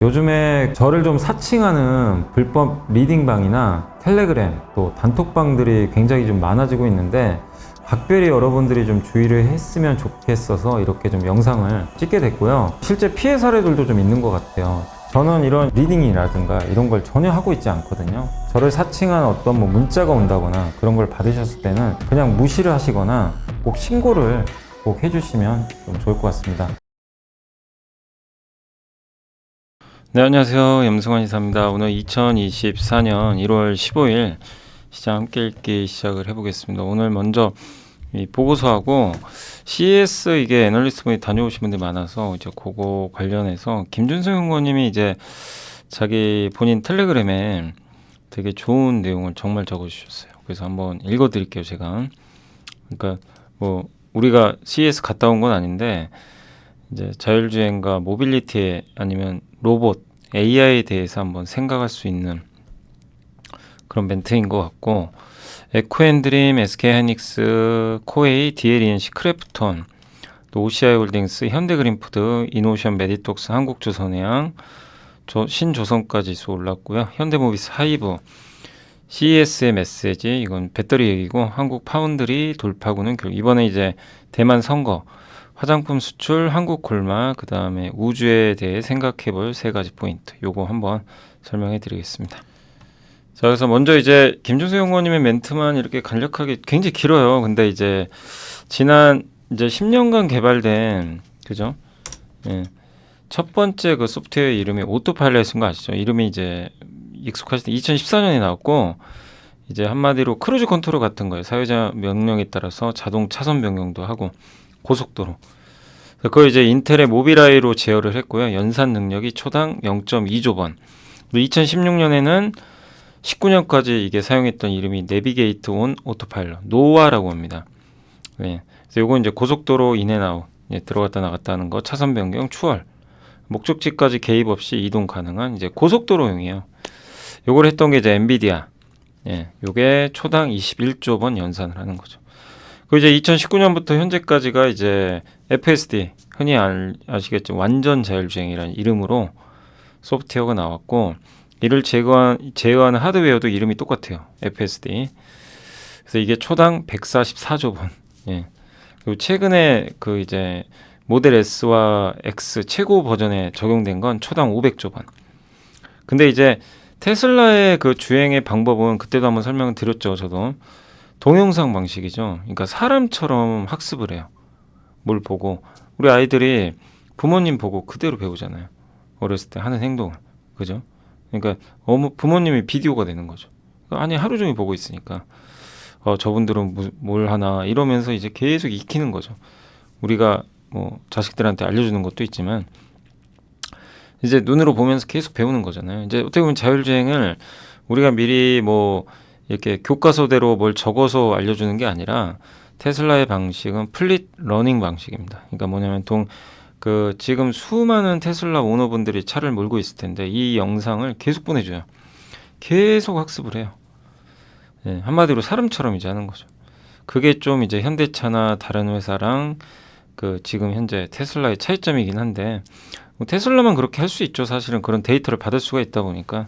요즘에 저를 좀 사칭하는 불법 리딩방이나 텔레그램 또 단톡방들이 굉장히 좀 많아지고 있는데 각별히 여러분들이 좀 주의를 했으면 좋겠어서 이렇게 좀 영상을 찍게 됐고요. 실제 피해 사례들도 좀 있는 것 같아요. 저는 이런 리딩이라든가 이런 걸 전혀 하고 있지 않거든요. 저를 사칭한 어떤 문자가 온다거나 그런 걸 받으셨을 때는 그냥 무시를 하시거나 꼭 신고를 꼭 해주시면 좀 좋을 것 같습니다. 네, 안녕하세요. 염승환 이사입니다. 오늘 2024년 1월 15일 시장 함께 읽기 시작을 해보겠습니다. 오늘 먼저 이 보고서하고 CES 이게 애널리스트 분이 다녀오신 분들이 많아서 이제 그거 관련해서 김준성 연구원님이 이제 자기 본인 텔레그램에 되게 좋은 내용을 정말 적어주셨어요. 그래서 한번 읽어드릴게요, 제가. 그러니까 뭐 우리가 CES 갔다 온 건 아닌데 이제 자율주행과 모빌리티 아니면 로봇, AI에 대해서 한번 생각할 수 있는 그런 멘트인 것 같고, 에코앤드림, SK하이닉스, 코웨이, DLENC, 크래프톤, 또 OCI홀딩스, 현대그린푸드, 이노션, 메디톡스, 한국조선해양, 신조선까지 올랐고요. 현대모비스, 하이브, CES의 메시지, 이건 배터리 얘기고, 한국파운드리, 돌파구는 이번에 이제 대만 선거, 화장품 수출, 한국 골마, 그 다음에 우주에 대해 생각해볼 세 가지 포인트. 요거 한번 설명해 드리겠습니다. 자, 그래서 먼저 이제 김준수 연구원님의 멘트만 이렇게 간략하게 굉장히 길어요. 근데 이제 지난 이제 10년간 개발된, 그죠? 예. 첫 번째 그 소프트웨어 이름이 오토파일럿인 거 아시죠? 이름이 이제 익숙하실 때 2014년에 나왔고, 이제 한마디로 크루즈 컨트롤 같은 거예요. 사용자 명령에 따라서 자동 차선 변경도 하고, 고속도로. 그걸 이제 인텔의 모빌아이로 제어를 했고요. 연산 능력이 초당 0.2조번. 2016년에는 19년까지 이게 사용했던 이름이 내비게이트 온 오토파일럿, 노아라고 합니다. 네. 그래서 요거 이제 고속도로 인앤아웃, 들어갔다 나갔다 하는 거, 차선 변경, 추월, 목적지까지 개입 없이 이동 가능한 이제 고속도로용이에요. 요걸 했던 게 이제 엔비디아. 예, 요게 초당 21조번 연산을 하는 거죠. 그 이제 2019년부터 현재까지가 이제 FSD, 흔히 아시겠죠, 완전 자율주행이라는 이름으로 소프트웨어가 나왔고, 이를 제어하는 하드웨어도 이름이 똑같아요. FSD. 그래서 이게 초당 144조번. 예. 그리고 최근에 그 이제 모델 S와 X 최고 버전에 적용된 건 초당 500조번. 근데 이제 테슬라의 그 주행의 방법은 그때도 한번 설명을 드렸죠, 저도. 동영상 방식이죠. 그러니까 사람처럼 학습을 해요. 뭘 보고. 우리 아이들이 부모님 보고 그대로 배우잖아요. 어렸을 때 하는 행동을. 그죠? 그러니까 부모님이 비디오가 되는 거죠. 아니, 하루 종일 보고 있으니까. 저분들은 뭘 하나 이러면서 이제 계속 익히는 거죠. 우리가 뭐 자식들한테 알려주는 것도 있지만 이제 눈으로 보면서 계속 배우는 거잖아요. 이제 어떻게 보면 자율주행을 우리가 미리 뭐 이렇게 교과서대로 뭘 적어서 알려주는 게 아니라 테슬라의 방식은 플릿 러닝 방식입니다. 그러니까 뭐냐면 지금 수많은 테슬라 오너분들이 차를 몰고 있을 텐데 이 영상을 계속 보내줘요. 계속 학습을 해요. 예, 한마디로 사람처럼 이제 하는 거죠. 그게 좀 이제 현대차나 다른 회사랑 지금 현재 테슬라의 차이점이긴 한데, 뭐 테슬라만 그렇게 할 수 있죠. 사실은 그런 데이터를 받을 수가 있다 보니까.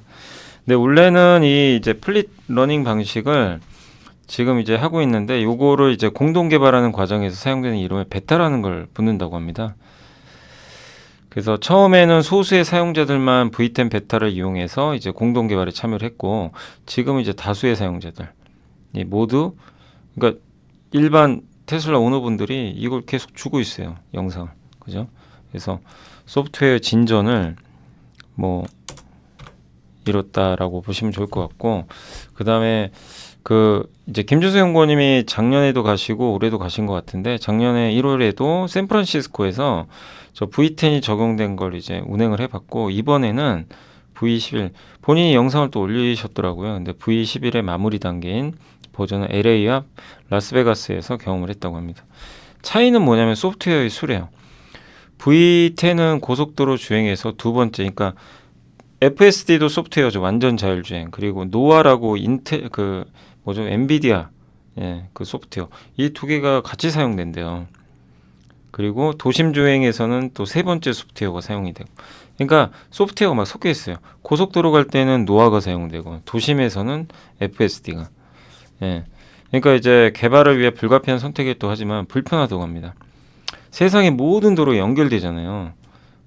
근데 원래는 이 이제 플릿 러닝 방식을 지금 이제 하고 있는데, 요거를 이제 공동 개발하는 과정에서 사용되는 이름에 베타라는 걸 붙는다고 합니다. 그래서 처음에는 소수의 사용자들만 V10 베타를 이용해서 이제 공동 개발에 참여를 했고, 지금은 이제 다수의 사용자들 모두, 그러니까 일반 테슬라 오너분들이 이걸 계속 주고 있어요, 영상을. 그죠? 그래서 소프트웨어 진전을 뭐 이뤘다라고 보시면 좋을 것 같고, 그 다음에 이제 김준수 연구원님이 작년에도 가시고 올해도 가신 것 같은데, 작년에 1월에도 샌프란시스코에서 저 V10이 적용된 걸 이제 운행을 해봤고, 이번에는 V11 본인이 영상을 또 올리셨더라고요. 근데 V11의 마무리 단계인 버전은 LA 앞 라스베가스에서 경험을 했다고 합니다. 차이는 뭐냐면 소프트웨어의 수래요. V10은 고속도로 주행에서 두 번째, 그러니까 FSD도 소프트웨어죠. 완전 자율주행. 그리고 노아라고 엔비디아, 그 소프트웨어. 이 두 개가 같이 사용된대요. 그리고 도심 주행에서는 또 세 번째 소프트웨어가 사용이 되고. 그러니까 소프트웨어가 막 섞여 있어요. 고속도로 갈 때는 노아가 사용되고 도심에서는 FSD가. 예. 그러니까 이제 개발을 위해 불가피한 선택이기도 하지만 불편하다고 합니다. 세상의 모든 도로 연결되잖아요.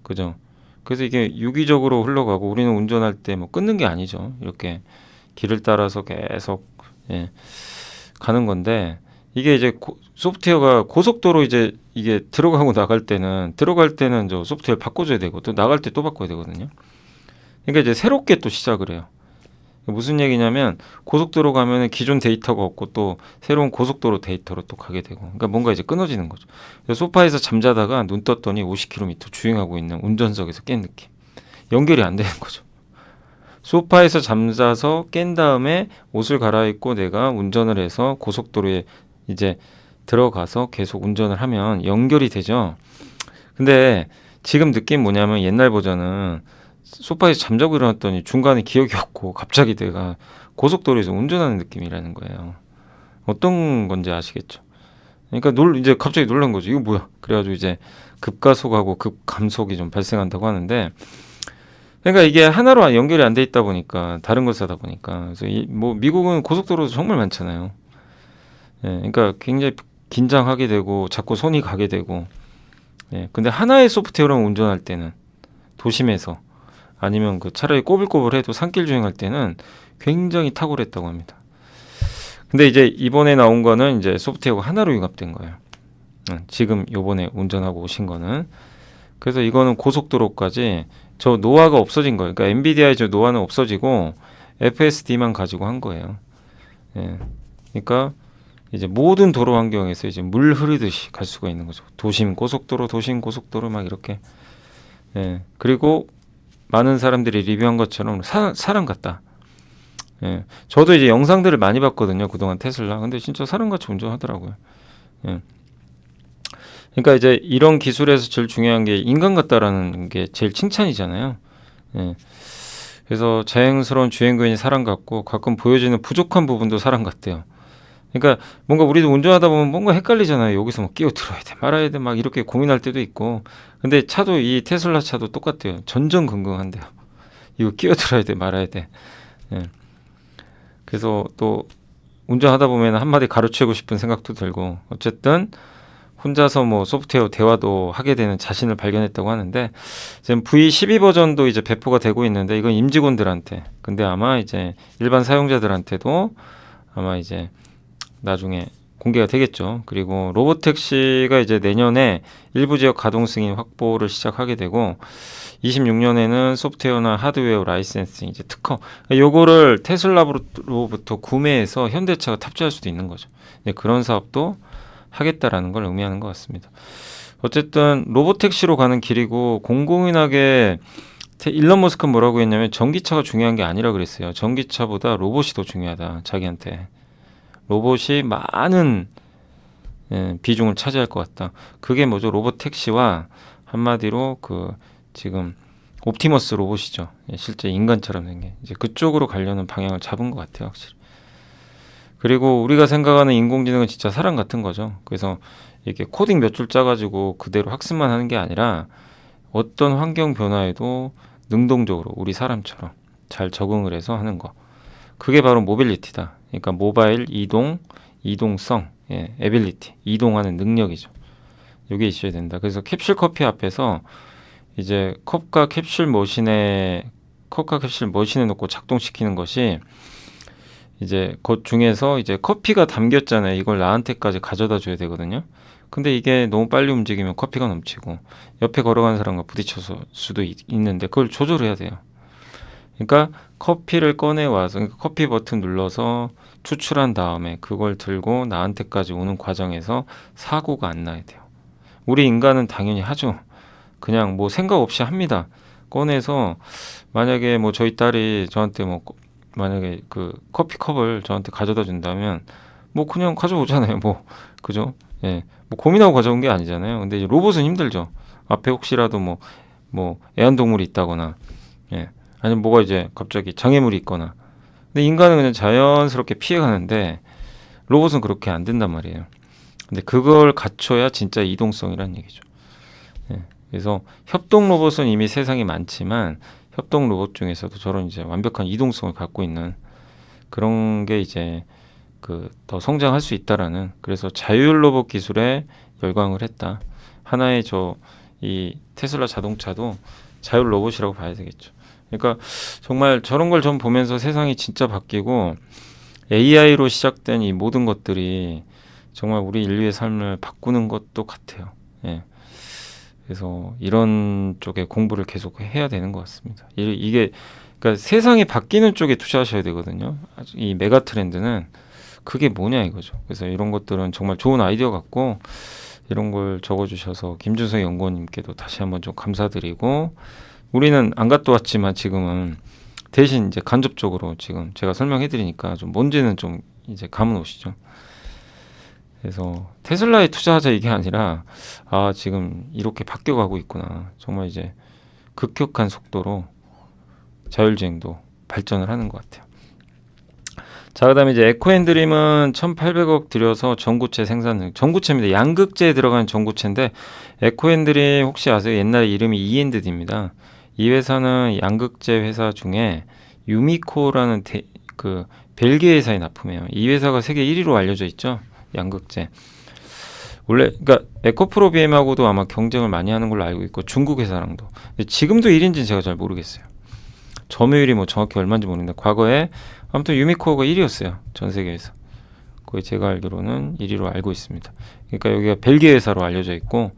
그죠? 그래서 이게 유기적으로 흘러가고 우리는 운전할 때 뭐 끊는 게 아니죠. 이렇게 길을 따라서 계속 예, 가는 건데 이게 이제 소프트웨어가 고속도로 이제 이게 들어가고 나갈 때는 저 소프트웨어 바꿔줘야 되고 또 나갈 때 또 바꿔야 되거든요. 그러니까 이제 새롭게 또 시작을 해요. 무슨 얘기냐면 고속도로 가면은 기존 데이터가 없고 또 새로운 고속도로 데이터로 또 가게 되고 그러니까 뭔가 이제 끊어지는 거죠. 그래서 소파에서 잠자다가 눈 떴더니 50km 주행하고 있는 운전석에서 깬 느낌. 연결이 안 되는 거죠. 소파에서 잠자서 깬 다음에 옷을 갈아입고 내가 운전을 해서 고속도로에 이제 들어가서 계속 운전을 하면 연결이 되죠. 근데 지금 느낌 뭐냐면 옛날 버전은 소파에서 잠자고 일어났더니 중간에 기억이 없고 갑자기 내가 고속도로에서 운전하는 느낌이라는 거예요. 어떤 건지 아시겠죠? 그러니까 이제 갑자기 놀란 거죠. 이거 뭐야? 그래가지고 이제 급가속하고 급감속이 좀 발생한다고 하는데, 그러니까 이게 하나로 연결이 안 돼 있다 보니까 다른 걸 쓰다 보니까 그래서 뭐 미국은 고속도로도 정말 많잖아요. 예, 그러니까 굉장히 긴장하게 되고 자꾸 손이 가게 되고. 예, 근데 하나의 소프트웨어로 운전할 때는 도심에서 아니면 그 차라리 꼬불꼬불해도 산길 주행할 때는 굉장히 탁월했다고 합니다. 근데 이제 이번에 나온 거는 이제 소프트웨어가 하나로 융합된 거예요. 지금 요번에 운전하고 오신 거는. 그래서 이거는 고속도로까지 저 노화가 없어진 거예요. 그러니까 엔비디아의 저 노화는 없어지고 FSD만 가지고 한 거예요. 예. 그러니까 이제 모든 도로 환경에서 이제 물 흐르듯이 갈 수가 있는 거죠. 도심 고속도로 막 이렇게. 예. 그리고 많은 사람들이 리뷰한 것처럼 사람 같다. 예. 저도 이제 영상들을 많이 봤거든요. 그동안 테슬라. 근데 진짜 사람같이 운전하더라고요. 예. 그러니까 이제 이런 기술에서 제일 중요한 게 인간 같다라는 게 제일 칭찬이잖아요. 예. 그래서 자연스러운 주행거인이 사람 같고 가끔 보여지는 부족한 부분도 사람 같대요. 그러니까 뭔가 우리도 운전하다 보면 뭔가 헷갈리잖아요. 여기서 뭐 끼어들어야 돼, 말아야 돼, 막 이렇게 고민할 때도 있고. 근데 차도 이 테슬라 차도 똑같대요. 전전긍긍한대요. 이거 끼어들어야 돼, 말아야 돼. 예. 그래서 또 운전하다 보면 한마디 가르치고 싶은 생각도 들고 어쨌든 혼자서 뭐 소프트웨어 대화도 하게 되는 자신을 발견했다고 하는데 지금 V12 버전도 이제 배포가 되고 있는데 이건 임직원들한테 근데 아마 이제 일반 사용자들한테도 아마 이제 나중에 공개가 되겠죠. 그리고 로보택시가 이제 내년에 일부 지역 가동 승인 확보를 시작하게 되고 26년에는 소프트웨어나 하드웨어 라이센싱 이제 특허 요거를 테슬라로부터 구매해서 현대차가 탑재할 수도 있는 거죠. 그런 사업도 하겠다라는 걸 의미하는 것 같습니다. 어쨌든 로보택시로 가는 길이고 공공연하게 일론 머스크는 뭐라고 했냐면 전기차가 중요한 게 아니라 그랬어요. 전기차보다 로봇이 더 중요하다. 자기한테. 로봇이 많은 비중을 차지할 것 같다. 그게 뭐죠? 로봇택시와 한마디로 그 지금 옵티머스 로봇이죠. 실제 인간처럼 생긴 이제 그쪽으로 가려는 방향을 잡은 것 같아요. 확실히. 그리고 우리가 생각하는 인공지능은 진짜 사람 같은 거죠. 그래서 이렇게 코딩 몇 줄 짜가지고 그대로 학습만 하는 게 아니라 어떤 환경 변화에도 능동적으로 우리 사람처럼 잘 적응을 해서 하는 거. 그게 바로 모빌리티다. 그러니까 모바일 이동성, 에빌리티, 이동하는 능력이죠. 이게 있어야 된다. 그래서 캡슐 커피 앞에서 이제 컵과 캡슐 머신에 놓고 작동시키는 것이 이제 그 중에서 이제 커피가 담겼잖아요. 이걸 나한테까지 가져다 줘야 되거든요. 근데 이게 너무 빨리 움직이면 커피가 넘치고 옆에 걸어가는 사람과 부딪힐 수도 있는데 그걸 조절해야 돼요. 그러니까 커피를 꺼내 와서 그러니까 커피 버튼 눌러서 추출한 다음에 그걸 들고 나한테까지 오는 과정에서 사고가 안 나야 돼요. 우리 인간은 당연히 하죠. 그냥 뭐 생각 없이 합니다. 꺼내서 만약에 뭐 저희 딸이 저한테 뭐 만약에 그 커피컵을 저한테 가져다 준다면 뭐 그냥 가져오잖아요. 뭐 그죠? 예. 뭐 고민하고 가져온 게 아니잖아요. 근데 이제 로봇은 힘들죠. 앞에 혹시라도 뭐 애완동물이 있다거나 예. 아니면 뭐가 이제 갑자기 장애물이 있거나. 근데 인간은 그냥 자연스럽게 피해가는데 로봇은 그렇게 안 된단 말이에요. 근데 그걸 갖춰야 진짜 이동성이란 얘기죠. 예. 그래서 협동 로봇은 이미 세상에 많지만 협동 로봇 중에서도 저런 이제 완벽한 이동성을 갖고 있는 그런 게 이제 그 더 성장할 수 있다라는, 그래서 자율 로봇 기술에 열광을 했다. 하나의 이 테슬라 자동차도 자율 로봇이라고 봐야 되겠죠. 그러니까 정말 저런 걸 좀 보면서 세상이 진짜 바뀌고 AI로 시작된 이 모든 것들이 정말 우리 인류의 삶을 바꾸는 것도 같아요. 예. 그래서 이런 쪽에 공부를 계속 해야 되는 것 같습니다. 이게 그러니까 세상이 바뀌는 쪽에 투자하셔야 되거든요. 이 메가 트렌드는 그게 뭐냐 이거죠. 그래서 이런 것들은 정말 좋은 아이디어 같고, 이런 걸 적어주셔서 김준성 연구원님께도 다시 한번 좀 감사드리고, 우리는 안 갔다 왔지만 지금은 대신 이제 간접적으로 지금 제가 설명해드리니까 좀 뭔지는 좀 이제 감은 오시죠. 그래서 테슬라에 투자하자 이게 아니라 지금 이렇게 바뀌어가고 있구나. 정말 이제 급격한 속도로 자율주행도 발전을 하는 것 같아요. 자, 그다음에 이제 에코앤드림은 1,800억 들여서 전구체 생산, 전구체입니다. 양극재에 들어가는 전구체인데, 에코앤드림 혹시 아세요? 옛날에 이름이 이엔드디입니다. 이 회사는 양극재 회사 중에 유미코라는 그 벨기에 회사에 납품해요. 이 회사가 세계 1위로 알려져 있죠. 양극재. 원래 그러니까 에코프로 BM하고도 아마 경쟁을 많이 하는 걸로 알고 있고, 중국 회사랑도. 근데 지금도 1위인지는 제가 잘 모르겠어요. 점유율이 뭐 정확히 얼마인지 모르는데, 과거에 아무튼 유미코어가 1위였어요. 전 세계에서. 거의 제가 알기로는 1위로 알고 있습니다. 그러니까 여기가 벨기에 회사로 알려져 있고,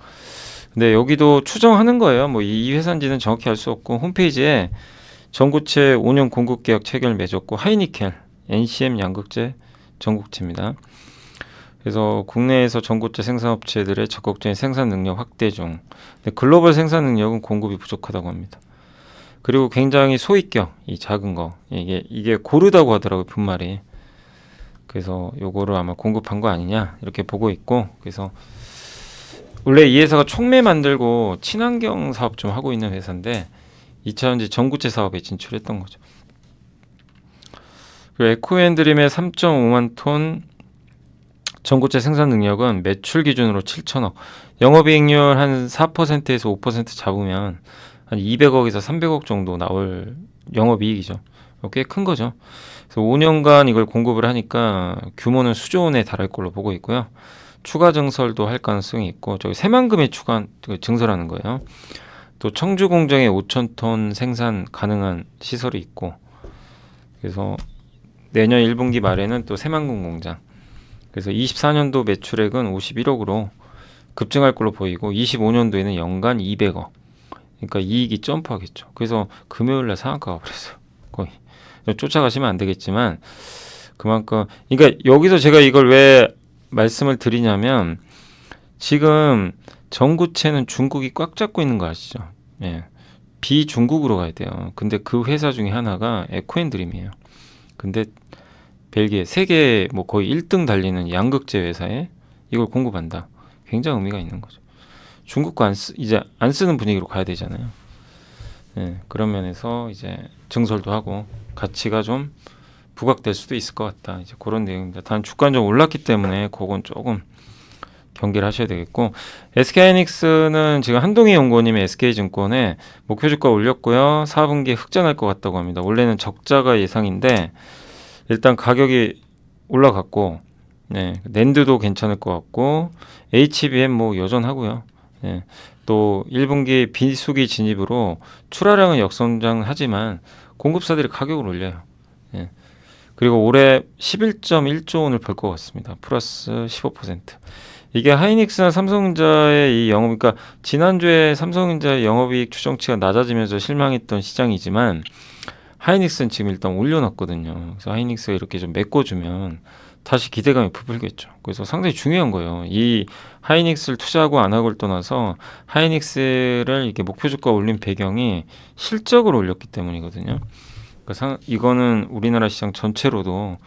근데 여기도 추정하는 거예요. 뭐 이 회사인지는 정확히 알 수 없고, 홈페이지에 전구체 5년 공급 계약 체결 맺었고, 하이니켈, NCM 양극재 전구체입니다. 그래서 국내에서 전구체 생산업체들의 적극적인 생산 능력 확대 중. 근데 글로벌 생산 능력은 공급이 부족하다고 합니다. 그리고 굉장히 소액격, 이 작은 거, 이게 고르다고 하더라고요, 분말이. 그래서 요거를 아마 공급한 거 아니냐 이렇게 보고 있고, 그래서 원래 이 회사가 촉매 만들고 친환경 사업 좀 하고 있는 회사인데 2차전지 전구체 사업에 진출했던 거죠. 그리고 에코앤드림의 3.5만 톤 전구체 생산 능력은 매출 기준으로 7천억, 영업이익률 한 4%에서 5% 잡으면 한 200억에서 300억 정도 나올 영업이익이죠. 꽤 큰 거죠. 그래서 5년간 이걸 공급을 하니까 규모는 수조 원에 달할 걸로 보고 있고요. 추가 증설도 할 가능성이 있고, 저기 새만금에 추가 증설하는 거예요. 또 청주 공장에 5천 톤 생산 가능한 시설이 있고, 그래서 내년 1분기 말에는 또 새만금 공장. 그래서 24년도 매출액은 51억으로 급증할 걸로 보이고, 25년도에는 연간 200억. 그러니까 이익이 점프하겠죠. 그래서 금요일날 상한가가 버렸어요. 거의. 쫓아가시면 안 되겠지만 그만큼, 그러니까 여기서 제가 이걸 왜 말씀을 드리냐면, 지금 전구체는 중국이 꽉 잡고 있는 거 아시죠? 예. 비중국으로 가야 돼요. 근데 그 회사 중에 하나가 에코앤드림이에요. 근데 벨기에 세계 뭐 거의 1등 달리는 양극재 회사에 이걸 공급한다. 굉장히 의미가 있는 거죠. 중국과 이제 안 쓰는 분위기로 가야 되잖아요. 네, 그런 면에서 이제 증설도 하고 가치가 좀 부각될 수도 있을 것 같다. 이제 그런 내용입니다. 단 주가는 좀 올랐기 때문에 그건 조금 경계를 하셔야 되겠고, SK하이닉스는 지금 한동희 연구원님의 SK증권에 목표 주가 올렸고요. 4분기에 흑자날 것 같다고 합니다. 원래는 적자가 예상인데 일단 가격이 올라갔고, 네, 낸드도 괜찮을 것 같고, HBM 뭐 여전하고요. 예, 또 1분기 비수기 진입으로 출하량은 역성장하지만 공급사들이 가격을 올려요. 예, 그리고 올해 11.1조 원을 벌 것 같습니다. 플러스 15%. 이게 하이닉스나 삼성전자의 이 영업, 그러니까 지난주에 삼성전자의 영업이익 추정치가 낮아지면서 실망했던 시장이지만, 하이닉스는 지금 일단 올려놨거든요. 그래서 하이닉스가 이렇게 좀 메꿔주면 다시 기대감이 부풀겠죠. 그래서 상당히 중요한 거예요. 이 하이닉스를 투자하고 안 하고를 떠나서 하이닉스를 이렇게 목표 주가 올린 배경이 실적을 올렸기 때문이거든요. 그러니까 이거는 우리나라 시장 전체로도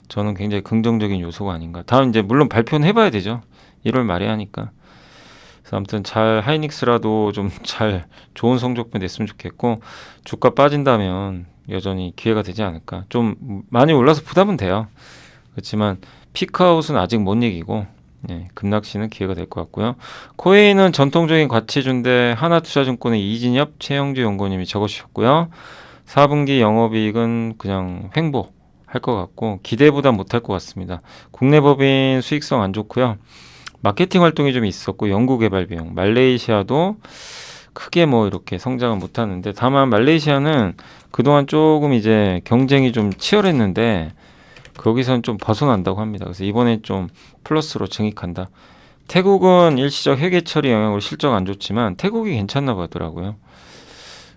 저는 굉장히 긍정적인 요소가 아닌가. 다음 이제 물론 발표는 해봐야 되죠. 1월 말에 하니까. 그래서 아무튼 잘 하이닉스라도 좀 잘 좋은 성적표 냈으면 좋겠고, 주가 빠진다면 여전히 기회가 되지 않을까. 좀 많이 올라서 부담은 돼요. 그렇지만 피크아웃은 아직 못 얘기고, 예, 급락시는 기회가 될 것 같고요. 코웨이는 전통적인 가치주인데 하나투자증권의 이진엽, 최영주 연구원님이 적어주셨고요. 4분기 영업이익은 그냥 횡보할 것 같고 기대보다 못할 것 같습니다. 국내 법인 수익성 안 좋고요. 마케팅 활동이 좀 있었고 연구개발 비용, 말레이시아도 크게 뭐 이렇게 성장을 못하는데 다만 말레이시아는 그동안 조금 이제 경쟁이 좀 치열했는데 거기선 좀 벗어난다고 합니다. 그래서 이번에 좀 플러스로 증익한다. 태국은 일시적 회계 처리 영향으로 실적 안 좋지만 태국이 괜찮나 보더라고요.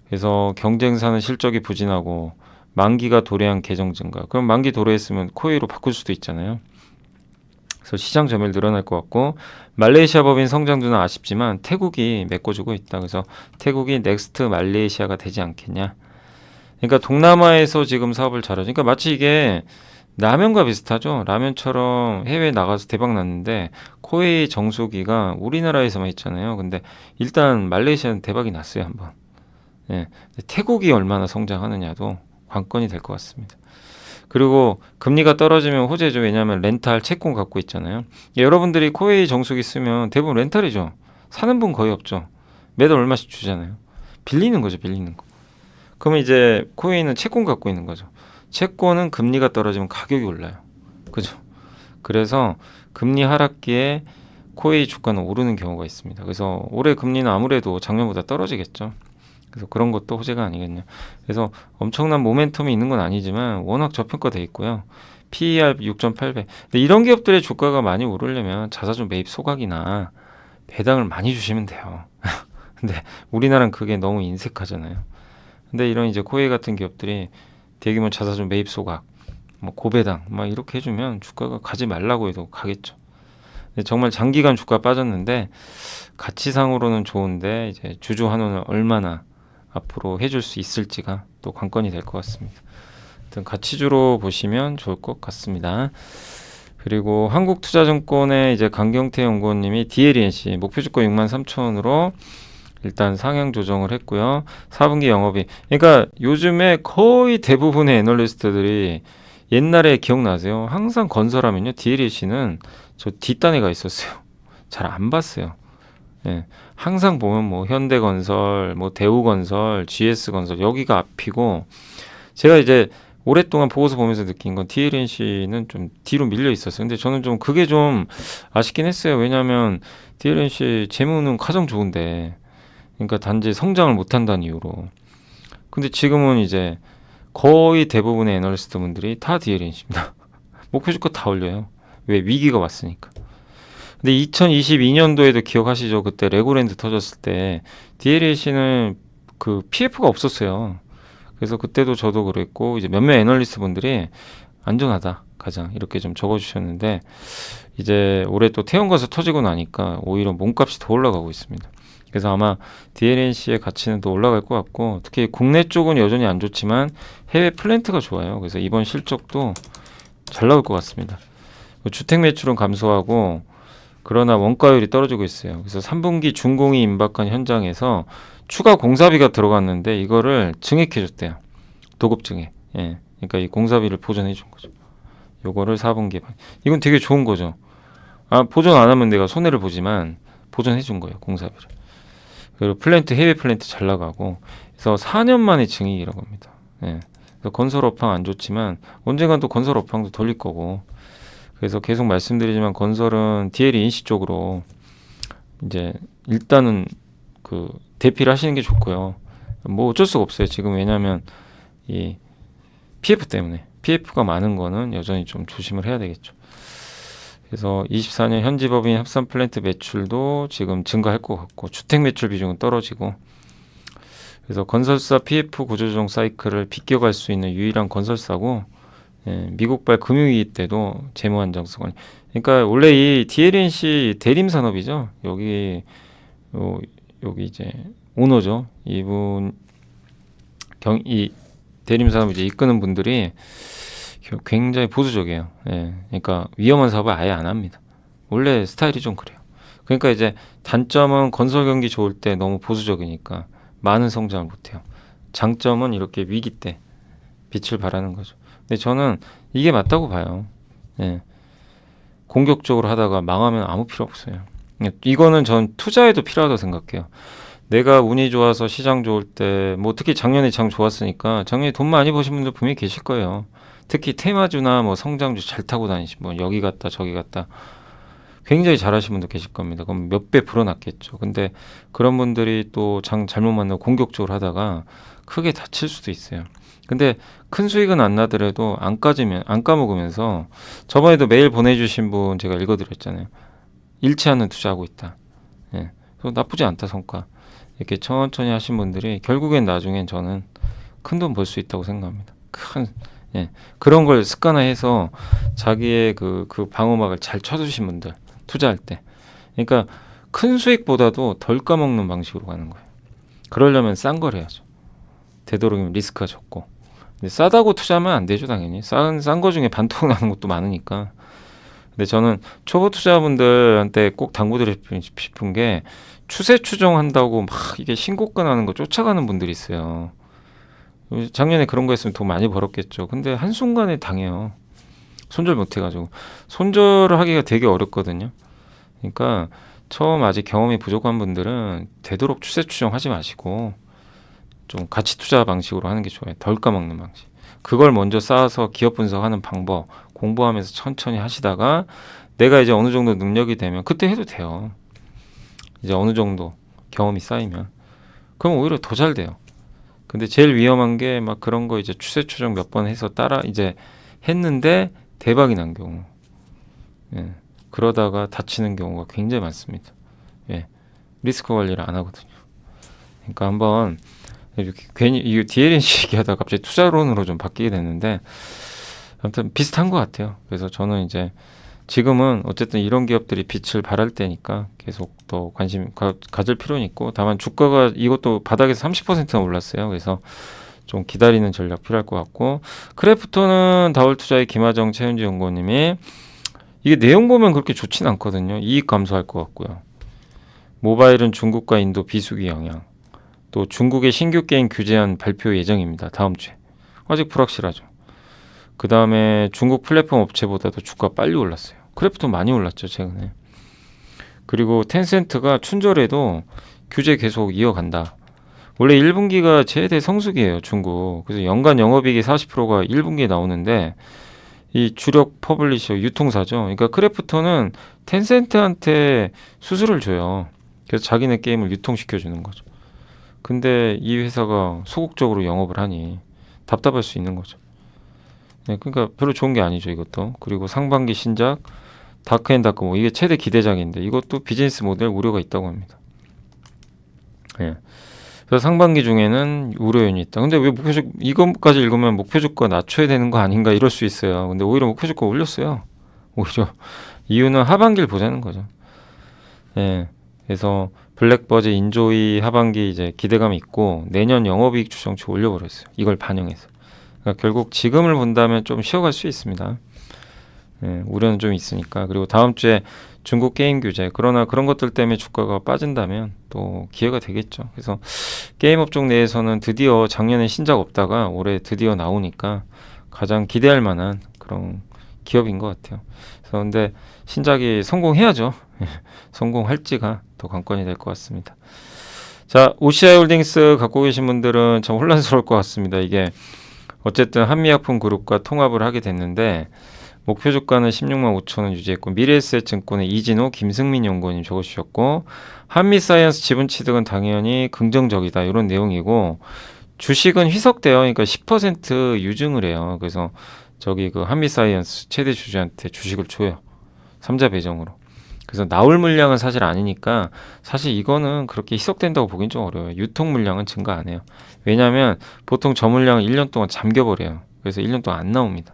그래서 경쟁사는 실적이 부진하고 만기가 도래한 계정 증가. 그럼 만기 도래했으면 코웨이로 바꿀 수도 있잖아요. 그래서 시장 점유율 늘어날 것 같고 말레이시아 법인 성장도는 아쉽지만 태국이 메꿔주고 있다. 그래서 태국이 넥스트 말레이시아가 되지 않겠냐. 그러니까 동남아에서 지금 사업을 잘하죠. 그러니까 마치 이게 라면과 비슷하죠. 라면처럼 해외에 나가서 대박 났는데 코웨이 정수기가 우리나라에서만 있잖아요. 근데 일단 말레이시아는 대박이 났어요 한번. 예, 태국이 얼마나 성장하느냐도 관건이 될 것 같습니다. 그리고 금리가 떨어지면 호재죠. 왜냐하면 렌탈 채권 갖고 있잖아요. 여러분들이 코웨이 정수기 쓰면 대부분 렌탈이죠. 사는 분 거의 없죠. 매달 얼마씩 주잖아요. 빌리는 거죠, 빌리는 거. 그러면 이제 코웨이는 채권 갖고 있는 거죠. 채권은 금리가 떨어지면 가격이 올라요. 그죠? 그래서 금리 하락기에 코웨이 주가는 오르는 경우가 있습니다. 그래서 올해 금리는 아무래도 작년보다 떨어지겠죠. 그래서 그런 것도 호재가 아니겠냐. 그래서 엄청난 모멘텀이 있는 건 아니지만 워낙 저평가돼 있고요. PER 6.8배. 근데 이런 기업들의 주가가 많이 오르려면 자사주 매입 소각이나 배당을 많이 주시면 돼요. 근데 우리나라는 그게 너무 인색하잖아요. 근데 이런 이제 코웨이 같은 기업들이 대규모 자사주 매입 소각, 뭐 고배당 막 이렇게 해주면 주가가 가지 말라고 해도 가겠죠. 근데 정말 장기간 주가 빠졌는데 가치상으로는 좋은데 이제 주주 환원을 얼마나 앞으로 해줄 수 있을지가 또 관건이 될 것 같습니다. 하여튼 가치주로 보시면 좋을 것 같습니다. 그리고 한국투자증권의 이제 강경태 연구원님이 DLNC 목표주가 63,000원으로 일단 상향 조정을 했고요. 4분기 영업이 그러니까 요즘에 거의 대부분의 애널리스트들이 옛날에 기억나세요? 항상 건설하면요 DLNC는 저 뒷단에 가 있었어요. 잘 안 봤어요. 예, 항상 보면 뭐 현대건설, 뭐 대우건설, GS건설 여기가 앞이고 제가 이제 오랫동안 보고서 보면서 느낀 건 DLNC는 좀 뒤로 밀려 있었어요. 근데 저는 좀 그게 좀 아쉽긴 했어요. 왜냐하면 DLNC 재무는 가장 좋은데 그러니까 단지 성장을 못한다는 이유로. 근데 지금은 이제 거의 대부분의 애널리스트 분들이 다 DLNC입니다. 목표 주가 다 올려요. 왜? 위기가 왔으니까. 근데 2022년도에도 기억하시죠? 그때 레고랜드 터졌을 때 DLNC는 그 PF가 없었어요. 그래서 그때도 저도 그랬고 이제 몇몇 애널리스트 분들이 안전하다 가장 이렇게 좀 적어주셨는데 이제 올해 또 태연가스 터지고 나니까 오히려 몸값이 더 올라가고 있습니다. 그래서 아마 DLNC의 가치는 더 올라갈 것 같고 특히 국내 쪽은 여전히 안 좋지만 해외 플랜트가 좋아요. 그래서 이번 실적도 잘 나올 것 같습니다. 주택 매출은 감소하고 그러나 원가율이 떨어지고 있어요. 그래서 3분기 준공이 임박한 현장에서 추가 공사비가 들어갔는데 이거를 증액해 줬대요. 도급 증액. 예. 그러니까 이 공사비를 보전해 준 거죠. 요거를 4분기에. 이건 되게 좋은 거죠. 아, 보전 안 하면 내가 손해를 보지만 보전해 준 거예요. 공사비를. 그리고 플랜트 해외 플랜트 잘 나가고 그래서 4년 만에 증액이라고 합니다. 예. 그래서 건설 업황 안 좋지만 언젠간 또 건설 업황도 돌릴 거고 그래서 계속 말씀드리지만 건설은 DLNC 쪽으로 이제 일단은 그 대피를 하시는 게 좋고요. 뭐 어쩔 수가 없어요. 지금 왜냐하면 이 PF 때문에 PF가 많은 거는 여전히 좀 조심을 해야 되겠죠. 그래서 24년 현지 법인 합산 플랜트 매출도 지금 증가할 것 같고 주택 매출 비중은 떨어지고 그래서 건설사 PF 구조조정 사이클을 비껴갈 수 있는 유일한 건설사고 예, 미국발 금융위기 때도 재무 안정성을 그러니까 원래 이 DLNC 대림 산업이죠. 여기 이제 오너죠. 이분 이 대림 산업 이제 이끄는 분들이 굉장히 보수적이에요. 예, 그러니까 위험한 사업을 아예 안 합니다. 원래 스타일이 좀 그래요. 그러니까 이제 단점은 건설 경기 좋을 때 너무 보수적이니까 많은 성장을 못해요. 장점은 이렇게 위기 때 빛을 발하는 거죠. 근데 저는 이게 맞다고 봐요. 예. 공격적으로 하다가 망하면 아무 필요 없어요. 이거는 전 투자에도 필요하다고 생각해요. 내가 운이 좋아서 시장 좋을 때, 뭐 특히 작년에 장 좋았으니까 작년에 돈 많이 버신 분들 분명히 계실 거예요. 특히 테마주나 뭐 성장주 잘 타고 다니신 분, 여기 갔다 저기 갔다 굉장히 잘하신 분도 계실 겁니다. 그럼 몇 배 불어났겠죠. 근데 그런 분들이 또 장 잘못 만나고 공격적으로 하다가 크게 다칠 수도 있어요. 근데 큰 수익은 안 나더라도 안 까먹으면서 저번에도 메일 보내주신 분 제가 읽어드렸잖아요. 잃지 않는 투자하고 있다. 예. 그래서 나쁘지 않다 성과. 이렇게 천천히 하신 분들이 결국엔 나중엔 저는 큰 돈 벌 수 있다고 생각합니다. 예. 그런 걸 습관화해서 자기의 그 방어막을 잘 쳐주신 분들 투자할 때. 그러니까 큰 수익보다도 덜 까먹는 방식으로 가는 거예요. 그러려면 싼 걸 해야죠. 되도록이면 리스크가 적고. 근데 싸다고 투자하면 안 되죠, 당연히. 싼 거 중에 반토막 나는 것도 많으니까. 근데 저는 초보 투자분들한테 꼭 당부드리고 싶은 게 추세 추종한다고 막 이게 신고가 나는 거 쫓아가는 분들이 있어요. 작년에 그런 거 했으면 돈 많이 벌었겠죠. 근데 한순간에 당해요. 손절 못 해가지고. 손절을 하기가 되게 어렵거든요. 그러니까 처음 아직 경험이 부족한 분들은 되도록 추세 추종하지 마시고 좀 가치 투자 방식으로 하는 게 좋아요. 덜 까먹는 방식. 그걸 먼저 쌓아서 기업 분석하는 방법 공부하면서 천천히 하시다가 내가 이제 어느 정도 능력이 되면 그때 해도 돼요. 이제 어느 정도 경험이 쌓이면 그럼 오히려 더 잘 돼요. 근데 제일 위험한 게 막 그런 거 이제 추세 추종 몇 번 해서 따라 이제 했는데 대박이 난 경우. 예. 그러다가 다치는 경우가 굉장히 많습니다. 예. 리스크 관리를 안 하거든요. 그러니까 한번 이렇게 괜히 이 DLNC 얘기하다가 갑자기 투자론으로 좀 바뀌게 됐는데 아무튼 비슷한 것 같아요. 그래서 저는 이제 지금은 어쨌든 이런 기업들이 빛을 발할 때니까 계속 더 관심 가질 필요는 있고 다만 주가가 이것도 바닥에서 30%나 올랐어요. 그래서 좀 기다리는 전략 필요할 것 같고 크래프톤은 다월투자의 김하정 최윤지 연구원님이 이게 내용 보면 그렇게 좋진 않거든요. 이익 감소할 것 같고요. 모바일은 중국과 인도 비수기 영향 또 중국의 신규 게임 규제안 발표 예정입니다. 다음 주에. 아직 불확실하죠. 그 다음에 중국 플랫폼 업체보다도 주가 빨리 올랐어요. 크래프톤 많이 올랐죠, 최근에. 그리고 텐센트가 춘절에도 규제 계속 이어간다. 원래 1분기가 최대 성수기예요, 중국. 그래서 연간 영업이익의 40%가 1분기에 나오는데 이 주력 퍼블리셔 유통사죠. 그러니까 크래프톤은 텐센트한테 수수료를 줘요. 그래서 자기네 게임을 유통시켜 주는 거죠. 근데 이 회사가 소극적으로 영업을 하니 답답할 수 있는 거죠. 네, 그러니까 별로 좋은 게 아니죠, 이것도. 그리고 상반기 신작 다크앤다크 뭐 이게 최대 기대작인데 이것도 비즈니스 모델 우려가 있다고 합니다. 예. 그래서 상반기 중에는 우려 요인이 있다. 근데 왜 목표주 이것까지 읽으면 목표주가 낮춰야 되는 거 아닌가 이럴 수 있어요. 근데 오히려 목표주가 올렸어요. 오히려 이유는 하반기를 보자는 거죠. 예. 그래서 블랙버즈 인조이 하반기 이제 기대감이 있고 내년 영업이익 추정치 올려버렸어요. 이걸 반영해서. 그러니까 결국 지금을 본다면 좀 쉬어갈 수 있습니다. 예, 우려는 좀 있으니까. 그리고 다음 주에 중국 게임 규제. 그러나 그런 것들 때문에 주가가 빠진다면 또 기회가 되겠죠. 그래서 게임 업종 내에서는 드디어 작년에 신작 없다가 올해 드디어 나오니까 가장 기대할 만한 그런 기업인 것 같아요. 그래서 근데 신작이 성공해야죠. 성공할지가 더 관건이 될 것 같습니다. 자, OCI 홀딩스 갖고 계신 분들은 참 혼란스러울 것 같습니다. 이게 어쨌든 한미약품그룹과 통합을 하게 됐는데 목표 주가는 16만 5천 원 유지했고 미래에셋증권의 이진호, 김승민 연구원님 적어주셨고 한미사이언스 지분 취득은 당연히 긍정적이다 이런 내용이고 주식은 희석돼요. 그러니까 10% 유증을 해요. 그래서 저기 그 한미사이언스 최대 주주한테 주식을 줘요. 3자 배정으로. 그래서 나올 물량은 사실 아니니까 사실 이거는 그렇게 희석된다고 보긴 좀 어려워요. 유통 물량은 증가 안 해요. 왜냐하면 보통 저 물량은 1년 동안 잠겨버려요. 그래서 1년 동안 안 나옵니다.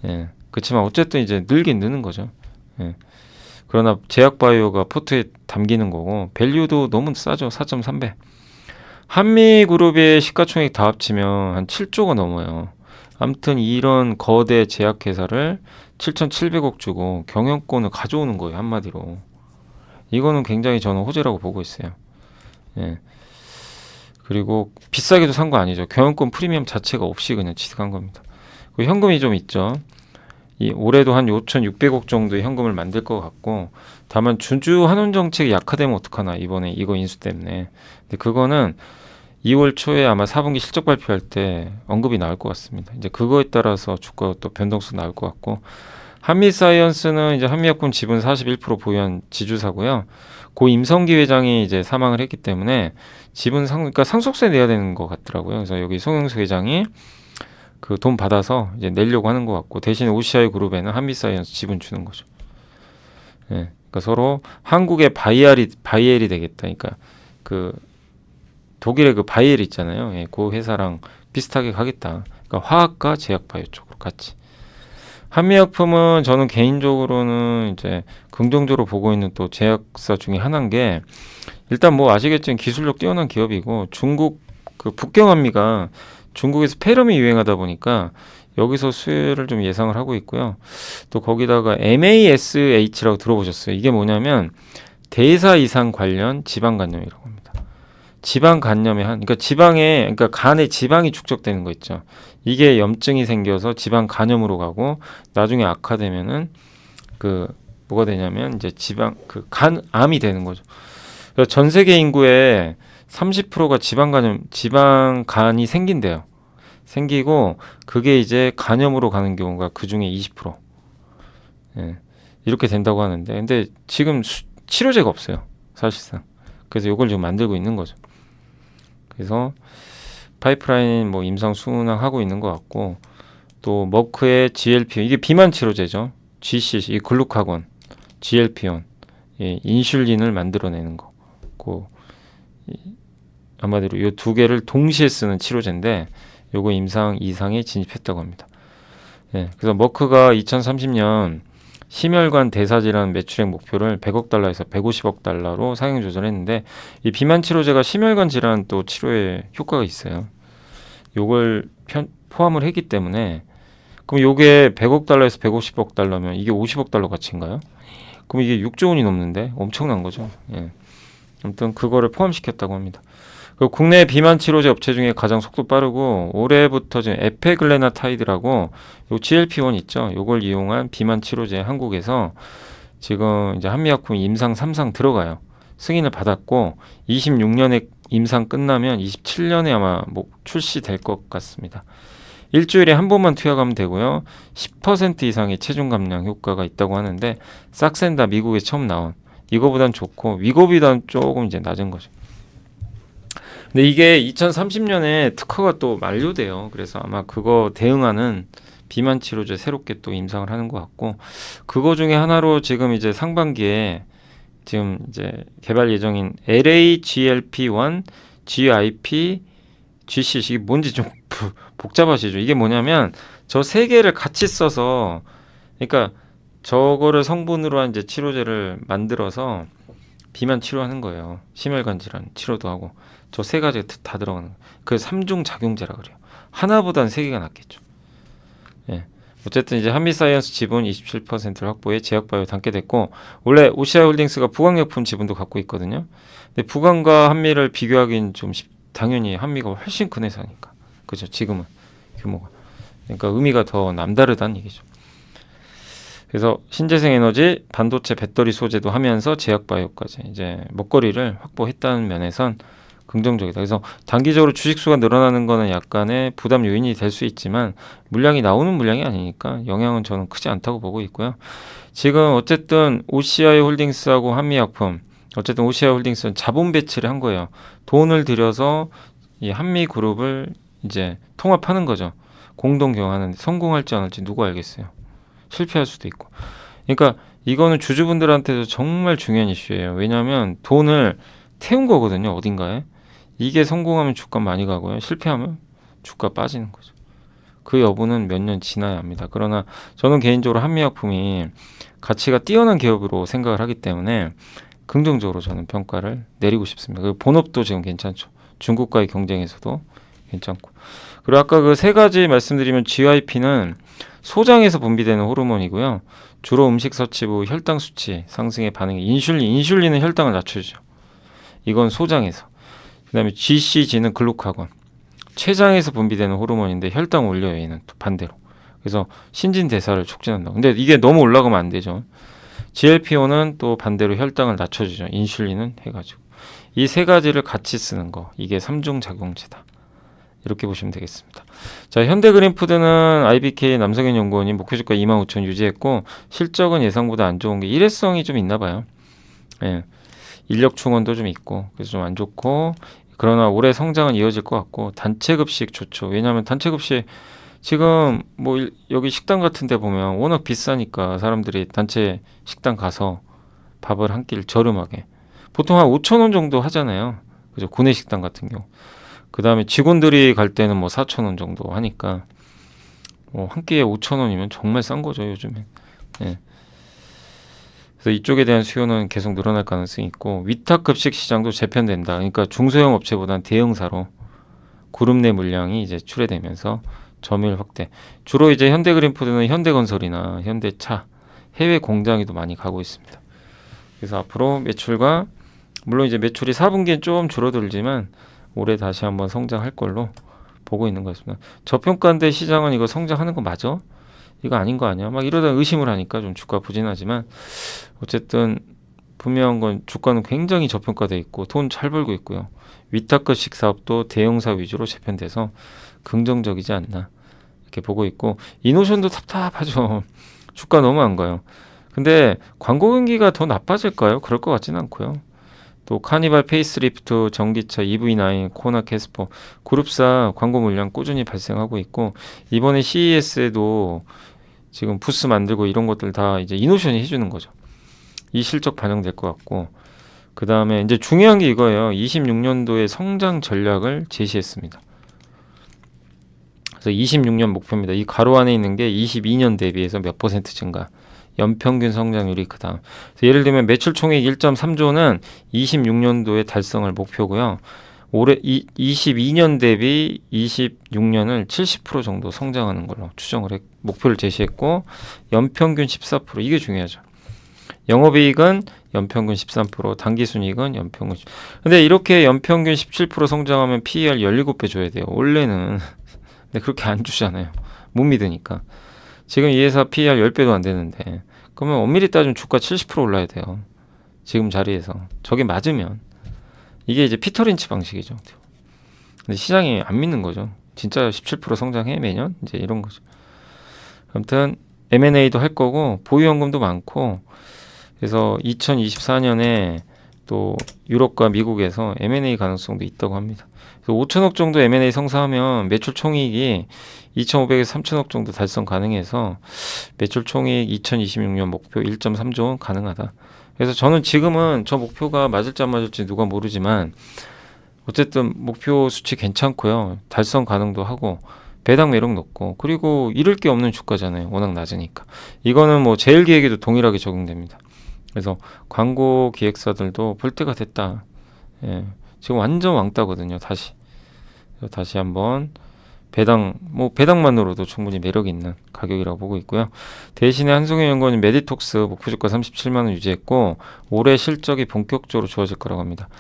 예. 그렇지만 어쨌든 이제 늘긴 느는 거죠. 예. 그러나 제약바이오가 포트에 담기는 거고 밸류도 너무 싸죠. 4.3배. 한미그룹의 시가총액 다 합치면 한 7조가 넘어요. 아무튼 이런 거대 제약회사를 7,700억 주고 경영권을 가져오는 거예요. 한마디로. 이거는 굉장히 저는 호재라고 보고 있어요. 예. 그리고 비싸게도 산 거 아니죠. 경영권 프리미엄 자체가 없이 그냥 취득한 겁니다. 현금이 좀 있죠. 이 올해도 한 5,600억 정도의 현금을 만들 것 같고, 다만 주주 환원 정책이 약화되면 어떡하나 이번에 이거 인수 때문에. 근데 그거는 2월 초에 아마 4분기 실적 발표할 때 언급이 나올 것 같습니다. 이제 그거에 따라서 주가 또 변동수 나올 것 같고, 한미사이언스는 이제 한미약품 지분 41% 보유한 지주사고요. 고 임성기 회장이 이제 사망을 했기 때문에 그러니까 상속세 내야 되는 것 같더라고요. 그래서 여기 송영수 회장이 그 돈 받아서 이제 내려고 하는 것 같고, 대신 OCI 그룹에는 한미사이언스 지분 주는 거죠. 예. 그러니까 서로 한국의 바이엘이 되겠다. 그러니까 그 독일의 그 바이엘 있잖아요. 예, 그 회사랑 비슷하게 가겠다. 그러니까 화학과 제약바이오 쪽으로 같이. 한미약품은 저는 개인적으로는 이제 긍정적으로 보고 있는 또 제약사 중에 하나인 게, 일단 뭐 아시겠지만 기술력 뛰어난 기업이고, 중국 그 북경한미가 중국에서 폐렴이 유행하다 보니까 여기서 수혜를 좀 예상을 하고 있고요. 또 거기다가 MASH라고 들어보셨어요? 이게 뭐냐면 대사 이상 관련 지방 간염이라고 합니다. 지방 간염의 그러니까 그러니까 간에 지방이 축적되는 거 있죠. 이게 염증이 생겨서 지방 간염으로 가고, 나중에 악화되면은 그 뭐가 되냐면 이제 그 간암이 되는 거죠. 그래서 전 세계 인구의 30%가 지방간이 생긴대요. 생기고 그게 이제 간염으로 가는 경우가 그 중에 20%. 예, 이렇게 된다고 하는데, 근데 지금 치료제가 없어요, 사실상. 그래서 이걸 지금 만들고 있는 거죠. 그래서 파이프라인 뭐 임상 순항하고 있는 것 같고, 또 머크의 GLP 이게 비만 치료제죠. GCC 이 글루카곤, GLP-1 예, 인슐린을 만들어내는 거. 아마도 이 두 개를 동시에 쓰는 치료제인데, 요거 임상 2상에 진입했다고 합니다. 예, 그래서 머크가 2030년 심혈관 대사질환 매출액 목표를 100억 달러에서 150억 달러로 상향 조절했는데, 이 비만 치료제가 심혈관 질환 또 치료에 효과가 있어요. 요걸 포함을 했기 때문에, 그럼 요게 100억 달러에서 150억 달러면 이게 50억 달러 가치인가요? 그럼 이게 6조 원이 넘는데 엄청난 거죠. 예. 아무튼 그거를 포함시켰다고 합니다. 그리고 국내 비만 치료제 업체 중에 가장 속도 빠르고, 올해부터 지금 에페글레나타이드라고 요 GLP-1 있죠. 요걸 이용한 비만 치료제 한국에서 지금 이제 한미약품 임상 3상 들어가요. 승인을 받았고 26년에 임상 끝나면 27년에 아마 뭐 출시될 것 같습니다. 일주일에 한 번만 투약하면 되고요. 10% 이상의 체중 감량 효과가 있다고 하는데, 싹센다 미국에 처음 나온 이거보단 좋고, 위고비단 조금 이제 낮은 거죠. 근데 이게 2030년에 특허가 또 만료돼요. 그래서 아마 그거 대응하는 비만 치료제 새롭게 또 임상을 하는 것 같고, 그거 중에 하나로 지금 이제 상반기에 지금 이제 개발 예정인 LAGLP1, GIP, GCC, 이게 뭔지 좀 복잡하시죠? 이게 뭐냐면 저 세 개를 같이 써서, 그러니까 저거를 성분으로 한 이제 치료제를 만들어서 비만 치료하는 거예요. 심혈관 질환 치료도 하고, 저 세 가지가 다 들어가는 거예요. 그 3중 작용제라 그래요. 하나보단 세 개가 낫겠죠. 예. 어쨌든 이제 한미사이언스 지분 27%를 확보해 제약바이오 담게 됐고, 원래 OCI 홀딩스가 부강약품 지분도 갖고 있거든요. 근데 부강과 한미를 비교하기는 좀 당연히 한미가 훨씬 큰 회사니까. 그죠? 지금은 규모가. 그러니까 의미가 더 남다르다는 얘기죠. 그래서 신재생 에너지, 반도체 배터리 소재도 하면서 제약바이오까지 이제 먹거리를 확보했다는 면에선 긍정적이다. 그래서 단기적으로 주식수가 늘어나는 거는 약간의 부담 요인이 될 수 있지만, 물량이 나오는 물량이 아니니까 영향은 저는 크지 않다고 보고 있고요. 지금 어쨌든 OCI 홀딩스하고 한미약품, 어쨌든 OCI 홀딩스는 자본 배치를 한 거예요. 돈을 들여서 이 한미그룹을 이제 통합하는 거죠. 공동 경영하는데 성공할지 안 할지 누가 알겠어요. 실패할 수도 있고. 그러니까 이거는 주주분들한테도 정말 중요한 이슈예요. 왜냐하면 돈을 태운 거거든요, 어딘가에. 이게 성공하면 주가 많이 가고요, 실패하면 주가 빠지는 거죠. 그 여부는 몇 년 지나야 합니다. 그러나 저는 개인적으로 한미약품이 가치가 뛰어난 기업으로 생각을 하기 때문에 긍정적으로 저는 평가를 내리고 싶습니다. 그리고 본업도 지금 괜찮죠. 중국과의 경쟁에서도 괜찮고. 그리고 아까 그 세 가지 말씀드리면, GIP는 소장에서 분비되는 호르몬이고요. 주로 음식 섭취 후 혈당 수치 상승에 반응해 인슐린은 혈당을 낮춰주죠. 이건 소장에서. 그 다음에 GCG는 글루카곤, 췌장에서 분비되는 호르몬인데 혈당 올려요. 얘는 또 반대로. 그래서 신진대사를 촉진한다. 근데 이게 너무 올라가면 안 되죠. GLP-1은 또 반대로 혈당을 낮춰주죠. 인슐린은 해가지고. 이 세 가지를 같이 쓰는 거. 이게 삼중작용제다. 이렇게 보시면 되겠습니다. 자, 현대그린푸드는 IBK 남성현 연구원이 목표주가 25,000 유지했고 실적은 예상보다 안 좋은 게 일회성이 좀 있나 봐요. 예. 인력 충원도 좀 있고 그래서 좀 안 좋고 그러나 올해 성장은 이어질 것 같고 단체급식 좋죠. 왜냐하면 단체급식 지금 뭐 여기 식당 같은 데 보면 워낙 비싸니까 사람들이 단체 식당 가서 밥을 한 끼를 저렴하게 보통 한 5,000원 정도 하잖아요. 그죠? 구내식당 같은 경우. 그 다음에 직원들이 갈 때는 뭐 4,000원 정도 하니까 한 끼에 5,000원이면 정말 싼 거죠, 요즘엔. 예. 그래서 이쪽에 대한 수요는 계속 늘어날 가능성이 있고 위탁급식 시장도 재편된다. 그러니까 중소형 업체보다는 대형사로 그룹 내 물량이 이제 출회되면서 점유율 확대. 주로 이제 현대그린푸드는 현대건설이나 현대차, 해외 공장이 더 많이 가고 있습니다. 그래서 앞으로 매출과 물론 이제 매출이 4분기엔 좀 줄어들지만 올해 다시 한번 성장할 걸로 보고 있는 것입니다. 저평가인데 시장은 이거 성장하는 거 맞아? 이거 아닌 거 아니야? 막 이러다 의심을 하니까 좀 주가 부진하지만 어쨌든 분명한 건 주가는 굉장히 저평가돼 있고 돈 잘 벌고 있고요. 위탁급식 사업도 대형사 위주로 재편돼서 긍정적이지 않나 이렇게 보고 있고 이노션도 답답하죠. 주가 너무 안 가요. 근데 광고 경기가 더 나빠질까요? 그럴 것 같지는 않고요. 또 카니발 페이스리프트, 전기차, EV9, 코나 캐스퍼 그룹사 광고 물량 꾸준히 발생하고 있고 이번에 CES에도 지금 부스 만들고 이런 것들 다 이제 이노션이 해주는 거죠. 이 실적 반영될 것 같고 그 다음에 이제 중요한 게 이거예요. 26년도에 성장 전략을 제시했습니다. 그래서 26년 목표입니다. 이 가로 안에 있는 게 22년 대비해서 몇 퍼센트 증가. 연평균 성장률이 그다음. 예를 들면 매출 총액 1.3조는 26년도에 달성을 목표고요. 올해 22년 대비 26년을 70% 정도 성장하는 걸로 추정을 목표를 제시했고 연평균 14% 이게 중요하죠. 영업이익은 연평균 13%, 당기순이익은 연평균 10%. 근데 이렇게 연평균 17% 성장하면 PER 17배 줘야 돼요. 원래는 근데 그렇게 안 주잖아요. 못 믿으니까. 지금 이 회사 PER 10배도 안 되는데 그러면 엄밀히 따지면 주가 70% 올라야 돼요. 지금 자리에서. 저게 맞으면 이게 이제 피터 린치 방식이죠. 근데 시장이 안 믿는 거죠. 진짜 17% 성장해 매년? 이제 이런 거죠. 아무튼 M&A도 할 거고 보유연금도 많고 그래서 2024년에 또 유럽과 미국에서 M&A 가능성도 있다고 합니다. 그래서 5천억 정도 M&A 성사하면 매출 총이익이 2,500에서 3천억 정도 달성 가능해서 매출 총이익 2026년 목표 1.3조 원 가능하다. 그래서 저는 지금은 저 목표가 맞을지 안 맞을지 누가 모르지만 어쨌든 목표 수치 괜찮고요. 달성 가능도 하고 배당 매력 높고 그리고 잃을 게 없는 주가잖아요. 워낙 낮으니까. 이거는 뭐 제일 기획에도 동일하게 적용됩니다. 그래서 광고 기획사들도 볼 때가 됐다. 예, 지금 완전 왕따거든요. 다시 한번 배당만으로도 충분히 매력 있는 가격이라고 보고 있고요. 대신에 한송현 연구원이 메디톡스 목표주가 37만 원 유지했고 올해 실적이 본격적으로 좋아질 거라고 합니다.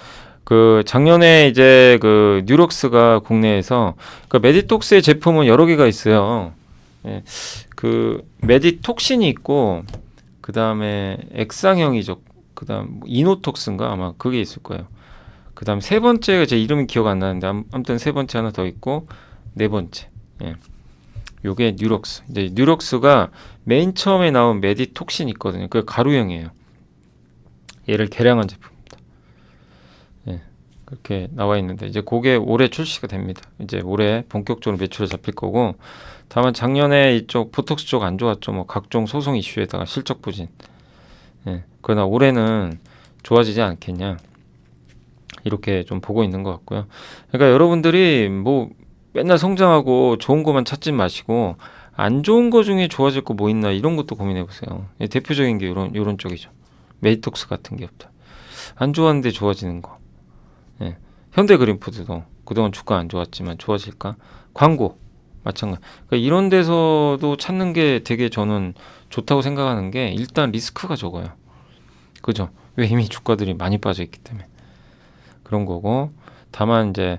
그 작년에 이제 그 뉴럭스가 국내에서 그 메디톡스의 제품은 여러 개가 있어요. 예, 그 메디톡신이 있고 그 다음에 액상형이죠. 그 다음 이노톡스인가 아마 그게 있을 거예요. 그 다음 세 번째가 제 이름이 기억 안 나는데 아무튼 세 번째 하나 더 있고 네 번째. 예. 요게 뉴럭스. 이제 뉴럭스가 맨 처음에 나온 메디톡신 있거든요. 그 가루형이에요. 얘를 개량한 제품입니다. 예. 그렇게 나와 있는데 이제 그게 올해 출시가 됩니다. 이제 올해 본격적으로 매출에 잡힐 거고 다만 작년에 이쪽 보톡스 쪽 안 좋았죠. 뭐 각종 소송 이슈에다가 실적 부진. 예. 그러나 올해는 좋아지지 않겠냐. 이렇게 좀 보고 있는 것 같고요. 그러니까 여러분들이 뭐 맨날 성장하고 좋은 것만 찾지 마시고 안 좋은 거 중에 좋아질 거 뭐 있나 이런 것도 고민해 보세요. 예, 대표적인 게 요런 쪽이죠. 메디톡스 같은 기업들. 안 좋았는데 좋아지는 거. 예. 현대그린푸드도 그동안 주가 안 좋았지만 좋아질까? 광고 마찬가지. 그러니까 이런 데서도 찾는 게 되게 저는 좋다고 생각하는 게 일단 리스크가 적어요. 그죠? 왜 이미 주가들이 많이 빠져 있기 때문에 그런 거고 다만 이제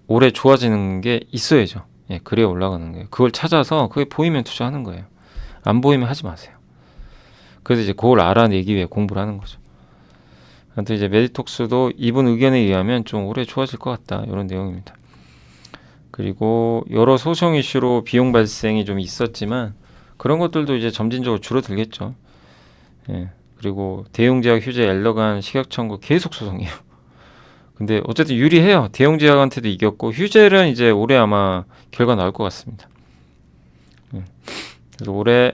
올해 좋아지는 게 있어야죠. 예, 그래야 올라가는 거예요. 그걸 찾아서 그게 보이면 투자하는 거예요. 안 보이면 하지 마세요. 그래서 이제 그걸 알아내기 위해 공부를 하는 거죠. 아무튼 이제 메디톡스도 이분 의견에 의하면 좀 올해 좋아질 것 같다, 이런 내용입니다. 그리고 여러 소송 이슈로 비용 발생이 좀 있었지만 그런 것들도 이제 점진적으로 줄어들겠죠. 예. 그리고 대웅제약, 휴재, 엘러간 식약 청구 계속 소송이에요. 근데 어쨌든 유리해요. 대웅제약한테도 이겼고 휴젤은 이제 올해 아마 결과 나올 것 같습니다. 예. 그래서 올해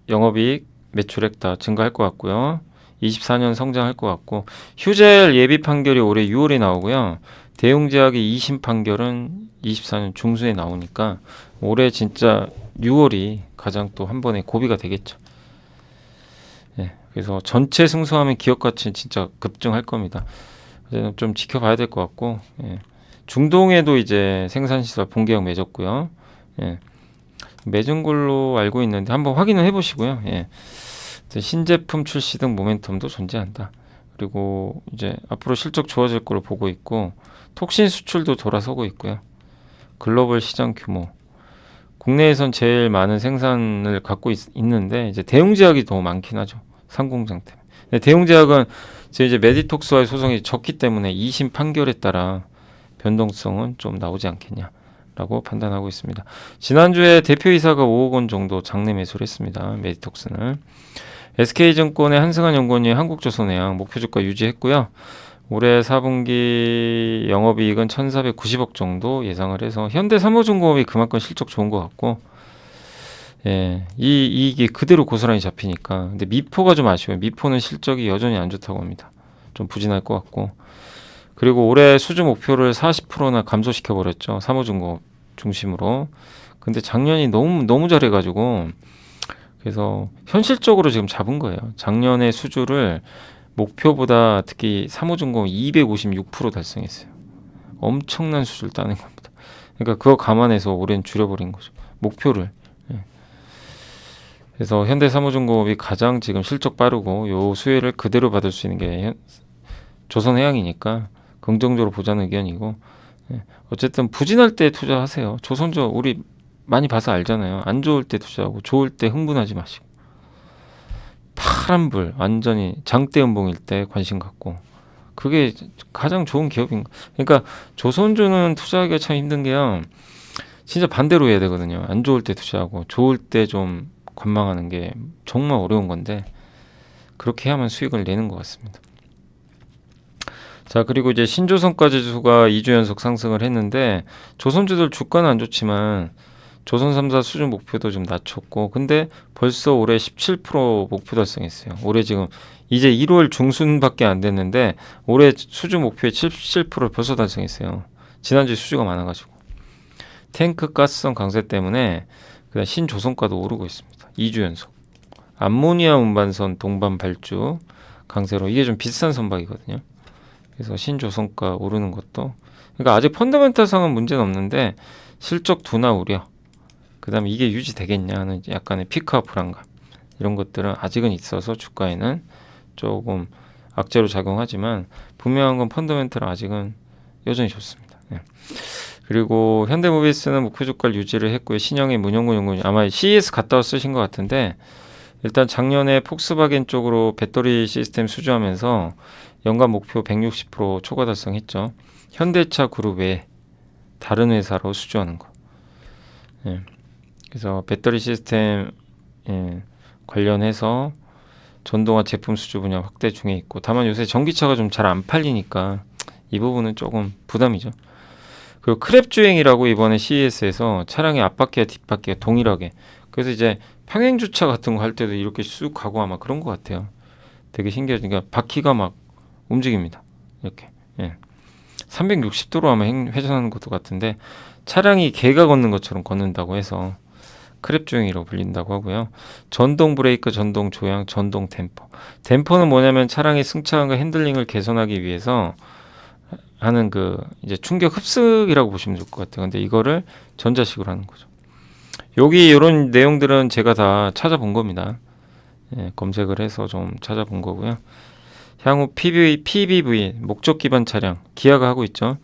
영업이익, 매출액 다 증가할 것 같고요. 24년 성장할 것 같고 휴젤 예비 판결이 올해 6월에 나오고요. 대웅제약의 2심 판결은 24년 중순에 나오니까 올해 진짜 6월이 가장 또 한 번에 고비가 되겠죠. 예, 그래서 전체 승소하면 기업 가치는 진짜 급증할 겁니다. 이제는 좀 지켜봐야 될 것 같고, 예. 중동에도 이제 생산시설 본계약 맺었고요. 예. 맺은 걸로 알고 있는데 한번 확인을 해보시고요. 예. 신제품 출시 등 모멘텀도 존재한다. 그리고 이제 앞으로 실적 좋아질 걸로 보고 있고 톡신 수출도 돌아서고 있고요. 글로벌 시장 규모, 국내에선 제일 많은 생산을 갖고 있는데 이제 대웅제약이 더 많긴 하죠. 상공장 때문에. 근데 대웅제약은 이제 메디톡스와의 소송이 졌기 때문에 2심 판결에 따라 변동성은 좀 나오지 않겠냐라고 판단하고 있습니다. 지난주에 대표이사가 5억 원 정도 장내 매수를 했습니다. 메디톡스는. SK증권의 한승환 연구원이 한국조선해양 목표 주가 유지했고요. 올해 4분기 영업이익은 1,490억 정도 예상을 해서 현대삼호중공업이 그만큼 실적 좋은 것 같고, 예, 이 이익이 그대로 고스란히 잡히니까. 근데 미포가 좀 아쉬워요. 미포는 실적이 여전히 안 좋다고 합니다. 좀 부진할 것 같고. 그리고 올해 수주 목표를 40%나 감소시켜 버렸죠. 삼호중공업 중심으로. 근데 작년이 너무 잘해가지고 그래서 현실적으로 지금 잡은 거예요. 작년에 수주를 목표보다 특히 삼호중공업 256% 달성했어요. 엄청난 수주를 따낸 겁니다. 그러니까 그거 감안해서 올해는 줄여버린 거죠. 목표를. 예. 그래서 현대삼호중공업이 가장 지금 실적 빠르고 요 수혜를 그대로 받을 수 있는 게 조선해양이니까 긍정적으로 보자는 의견이고, 예. 어쨌든 부진할 때 투자하세요. 조선조 우리 많이 봐서 알잖아요. 안 좋을 때 투자하고 좋을 때 흥분하지 마시고 파란불 완전히 장대음봉일 때 관심 갖고 그게 가장 좋은 기업인 거. 그러니까 조선주는 투자하기가 참 힘든 게요. 진짜 반대로 해야 되거든요. 안 좋을 때 투자하고 좋을 때 좀 관망하는 게 정말 어려운 건데 그렇게 해야만 수익을 내는 것 같습니다. 자, 그리고 이제 신조선가 지수가 2주 연속 상승을 했는데 조선주들 주가는 안 좋지만 조선 3사 수준 목표도 좀 낮췄고, 근데 벌써 올해 17% 목표 달성했어요. 올해 지금 이제 1월 중순밖에 안 됐는데 올해 수주 목표의 77%를 벌써 달성했어요. 지난주에 수주가 많아가지고 탱크 가스성 강세 때문에 그다음 신조선가도 오르고 있습니다. 2주 연속. 암모니아 운반선 동반 발주 강세로 이게 좀 비싼 선박이거든요. 그래서 신조선가 오르는 것도, 그러니까 아직 펀더멘탈상은 문제는 없는데 실적 둔화 우려, 그 다음에 이게 유지되겠냐 하는 약간의 피크아웃 불안감, 이런 것들은 아직은 있어서 주가에는 조금 악재로 작용하지만 분명한 건 펀더멘탈은 아직은 여전히 좋습니다. 네. 그리고 현대모비스는 목표 주가를 유지를 했고요. 신영의 문영구 연구원 아마 CES 갔다 와 쓰신 것 같은데, 일단 작년에 폭스바겐 쪽으로 배터리 시스템 수주하면서 연간 목표 160% 초과 달성했죠. 현대차 그룹 외에 다른 회사로 수주하는 거. 예. 그래서 배터리 시스템 관련해서 전동화 제품 수주 분야 확대 중에 있고, 다만 요새 전기차가 좀 잘 안 팔리니까 이 부분은 조금 부담이죠. 그리고 크랩 주행이라고 이번에 CES에서 차량의 앞바퀴와 뒷바퀴가 동일하게, 그래서 이제 평행 주차 같은 거 할 때도 이렇게 쑥 가고 아마 그런 것 같아요. 되게 신기하죠. 그러니까 바퀴가 막 움직입니다. 이렇게. 예. 360도로 아마 회전하는 것도 같은데 차량이 개가 걷는 것처럼 걷는다고 해서 크랩 주행이라고 불린다고 하고요. 전동 브레이크, 전동 조향, 전동 댐퍼. 댐퍼는 뭐냐면 차량의 승차감과 핸들링을 개선하기 위해서 하는 그 이제 충격 흡수기라고 보시면 좋을 것 같아요. 근데 이거를 전자식으로 하는 거죠. 여기 이런 내용들은 제가 다 찾아본 겁니다. 예, 검색을 해서 좀 찾아본 거고요. 향후 PBV 목적 기반 차량 기아가 하고 있죠.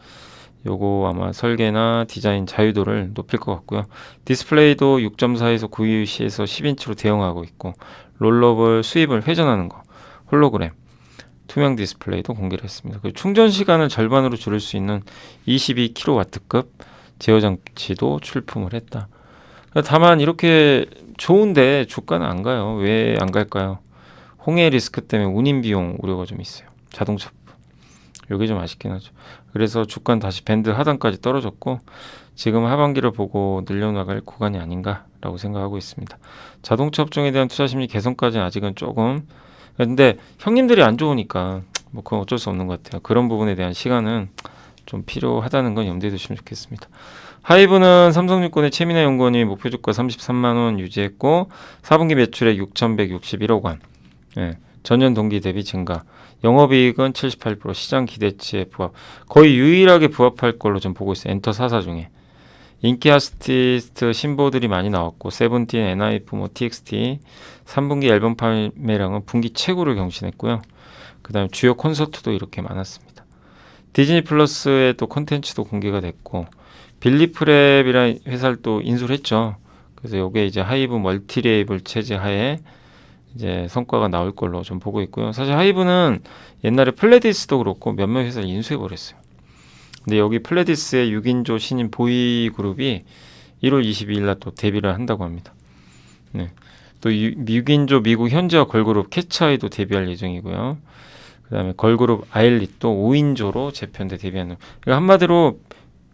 요거 아마 설계나 디자인 자유도를 높일 것 같고요. 디스플레이도 6.4에서 9UC에서 10인치로 대응하고 있고 롤러블 수입을 회전하는 거, 홀로그램, 투명 디스플레이도 공개를 했습니다. 그리고 충전 시간을 절반으로 줄일 수 있는 22kW급 제어 장치도 출품을 했다. 다만 이렇게 좋은데 주가는 안 가요. 왜 안 갈까요? 홍해 리스크 때문에 운임 비용 우려가 좀 있어요. 자동차 이게 좀 아쉽긴 하죠. 그래서 주가는 다시 밴드 하단까지 떨어졌고 지금 하반기를 보고 늘려나갈 구간이 아닌가라고 생각하고 있습니다. 자동차 업종에 대한 투자 심리 개선까지는 아직은 조금, 근데 형님들이 안 좋으니까 뭐 그건 어쩔 수 없는 것 같아요. 그런 부분에 대한 시간은 좀 필요하다는 건 염두에 두시면 좋겠습니다. 하이브는 삼성증권의 최민아 연구원이 목표 주가 33만 원 유지했고 4분기 매출액 6,161억 원. 예, 전년 동기 대비 증가. 영업이익은 78% 시장 기대치에 부합. 거의 유일하게 부합할 걸로 좀 보고 있어요. 엔터 4사 중에. 인기 아티스트 신보들이 많이 나왔고 세븐틴, 엔하이프, TXT 3분기 앨범 판매량은 분기 최고를 경신했고요. 그 다음에 주요 콘서트도 이렇게 많았습니다. 디즈니 플러스의 또 콘텐츠도 공개가 됐고 빌리프랩이라는 회사를 또 인수를 했죠. 그래서 이게 이제 하이브 멀티레이블 체제 하에 이제 성과가 나올 걸로 좀 보고 있고요. 사실 하이브는 옛날에 플레디스도 그렇고 몇몇 회사를 인수해 버렸어요. 근데 여기 플레디스의 6인조 신인 보이그룹이 1월 22일 날 또 데뷔를 한다고 합니다. 네. 또 6인조 미국 현지화 걸그룹 캐치아이도 데뷔할 예정이고요. 그 다음에 걸그룹 아일릿도 5인조로 재편돼 데뷔하는. 그러니까 한마디로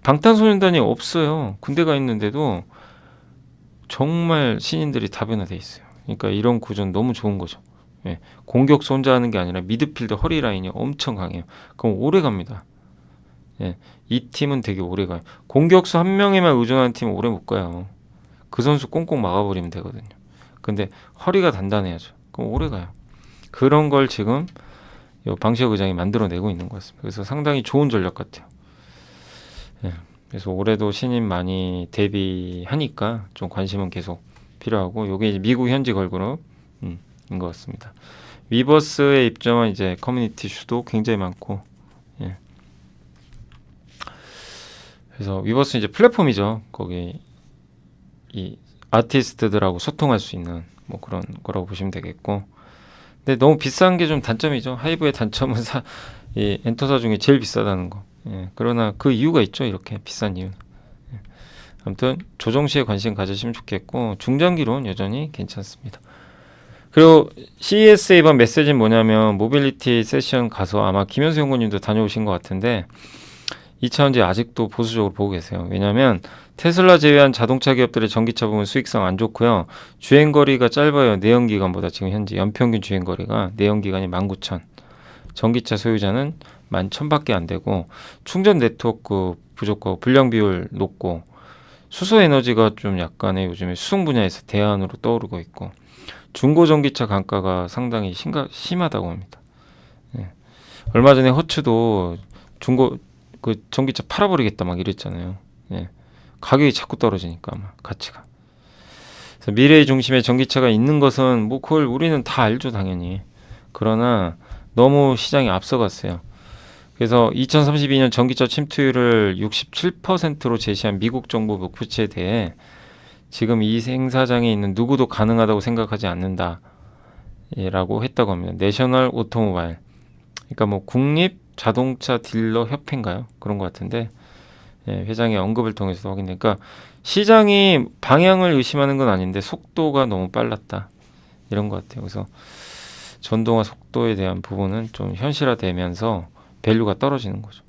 방탄소년단이 없어요. 군대가 있는데도 정말 신인들이 다변화돼 있어요. 그러니까 이런 구조는 너무 좋은 거죠. 예. 공격수 혼자 하는 게 아니라 미드필더 허리 라인이 엄청 강해요. 그럼 오래 갑니다. 예. 이 팀은 되게 오래 가요. 공격수 한 명에만 의존하는 팀은 오래 못 가요. 그 선수 꽁꽁 막아버리면 되거든요. 근데 허리가 단단해야죠. 그럼 오래 가요. 그런 걸 지금 방시혁 의장이 만들어내고 있는 것 같습니다. 그래서 상당히 좋은 전략 같아요. 예. 그래서 올해도 신인 많이 데뷔하니까 좀 관심은 계속 필요하고 요게 이제 미국 현지 걸그룹인 것 같습니다. 위버스에 입점한 이제 커뮤니티 슈도 굉장히 많고, 예. 그래서 위버스 이제 플랫폼이죠. 거기 이 아티스트들하고 소통할 수 있는 뭐 그런 거라고 보시면 되겠고, 근데 너무 비싼 게 좀 단점이죠. 하이브의 단점은 이 엔터사 중에 제일 비싸다는 거. 예. 그러나 그 이유가 있죠. 이렇게 비싼 이유는. 아무튼 조정 시에 관심 가지시면 좋겠고 중장기로는 여전히 괜찮습니다. 그리고 CES 이번 메시지는 뭐냐면 모빌리티 세션 가서 아마 김현수 연구님도 다녀오신 것 같은데 2차전지 아직도 보수적으로 보고 계세요. 왜냐하면 테슬라 제외한 자동차 기업들의 전기차 부분 수익성 안 좋고요. 주행거리가 짧아요. 내연기관보다 지금 현재 연평균 주행거리가 내연기관이 19,000, 전기차 소유자는 11,000밖에 안 되고 충전 네트워크 부족하고 불량 비율 높고 수소 에너지가 좀 약간의 요즘에 수송 분야에서 대안으로 떠오르고 있고 중고 전기차 단가가 상당히 심하다고 합니다. 예. 얼마 전에 허츠도 중고 그 전기차 팔아버리겠다 막 이랬잖아요. 예. 가격이 자꾸 떨어지니까 아마 가치가. 그래서 미래의 중심에 전기차가 있는 것은 뭐 그걸 우리는 다 알죠 당연히. 그러나 너무 시장이 앞서갔어요. 그래서 2032년 전기차 침투율을 67%로 제시한 미국 정부 목표치에 대해 지금 이 행사장에 있는 누구도 가능하다고 생각하지 않는다 라고 했다고 합니다. 내셔널 오토모바일, 그러니까 뭐 국립 자동차 딜러 협회인가요? 그런 것 같은데 예, 회장의 언급을 통해서 확인되니까 그러니까 시장이 방향을 의심하는 건 아닌데 속도가 너무 빨랐다 이런 것 같아요. 그래서 전동화 속도에 대한 부분은 좀 현실화되면서 밸류가 떨어지는 거죠.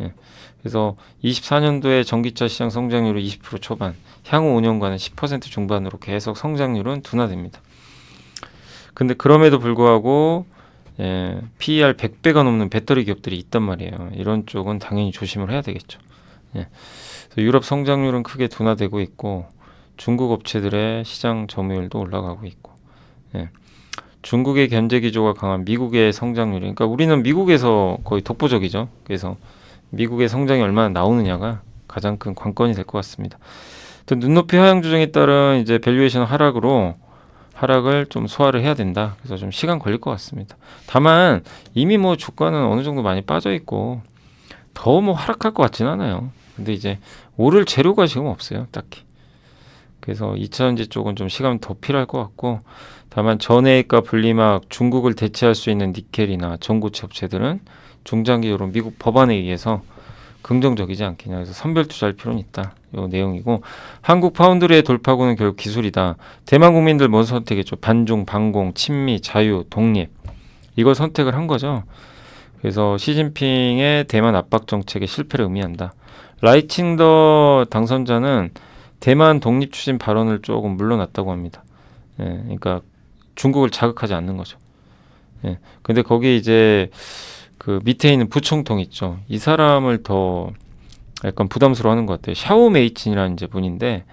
예. 그래서 24년도에 전기차 시장 성장률이 20% 초반, 향후 5년간은 10% 중반으로 계속 성장률은 둔화됩니다. 근데 그럼에도 불구하고 PER 100배가 넘는 배터리 기업들이 있단 말이에요. 이런 쪽은 당연히 조심을 해야 되겠죠. 예. 그래서 유럽 성장률은 크게 둔화되고 있고 중국 업체들의 시장 점유율도 올라가고 있고, 예. 중국의 견제 기조가 강한 미국의 성장률이, 그러니까 우리는 미국에서 거의 독보적이죠. 그래서 미국의 성장이 얼마나 나오느냐가 가장 큰 관건이 될 것 같습니다. 또 눈높이 하향 조정에 따른 이제 밸류에이션 하락을 좀 소화를 해야 된다. 그래서 좀 시간 걸릴 것 같습니다. 다만 이미 뭐 주가는 어느 정도 많이 빠져 있고 더 뭐 하락할 것 같진 않아요. 근데 이제 오를 재료가 지금 없어요, 딱히. 그래서 2차전지 쪽은 좀 시간이 더 필요할 것 같고, 다만 전해액과 분리막 중국을 대체할 수 있는 니켈이나 전고체 업체들은 중장기적으로 미국 법안에 의해서 긍정적이지 않겠냐. 그래서 선별 투자할 필요는 있다. 요 내용이고, 한국 파운드리의 돌파구는 결국 기술이다. 대만 국민들 뭔 선택했죠? 반중, 반공, 친미, 자유, 독립. 이걸 선택을 한 거죠. 그래서 시진핑의 대만 압박 정책의 실패를 의미한다. 라이칭더 당선자는 대만 독립 추진 발언을 조금 물러났다고 합니다. 예, 그러니까 중국을 자극하지 않는 거죠. 예, 근데 거기 이제 그 밑에 있는 부총통 있죠. 이 사람을 더 약간 부담스러워하는 것 같아요. 샤오메이친이라는 이제 분인데,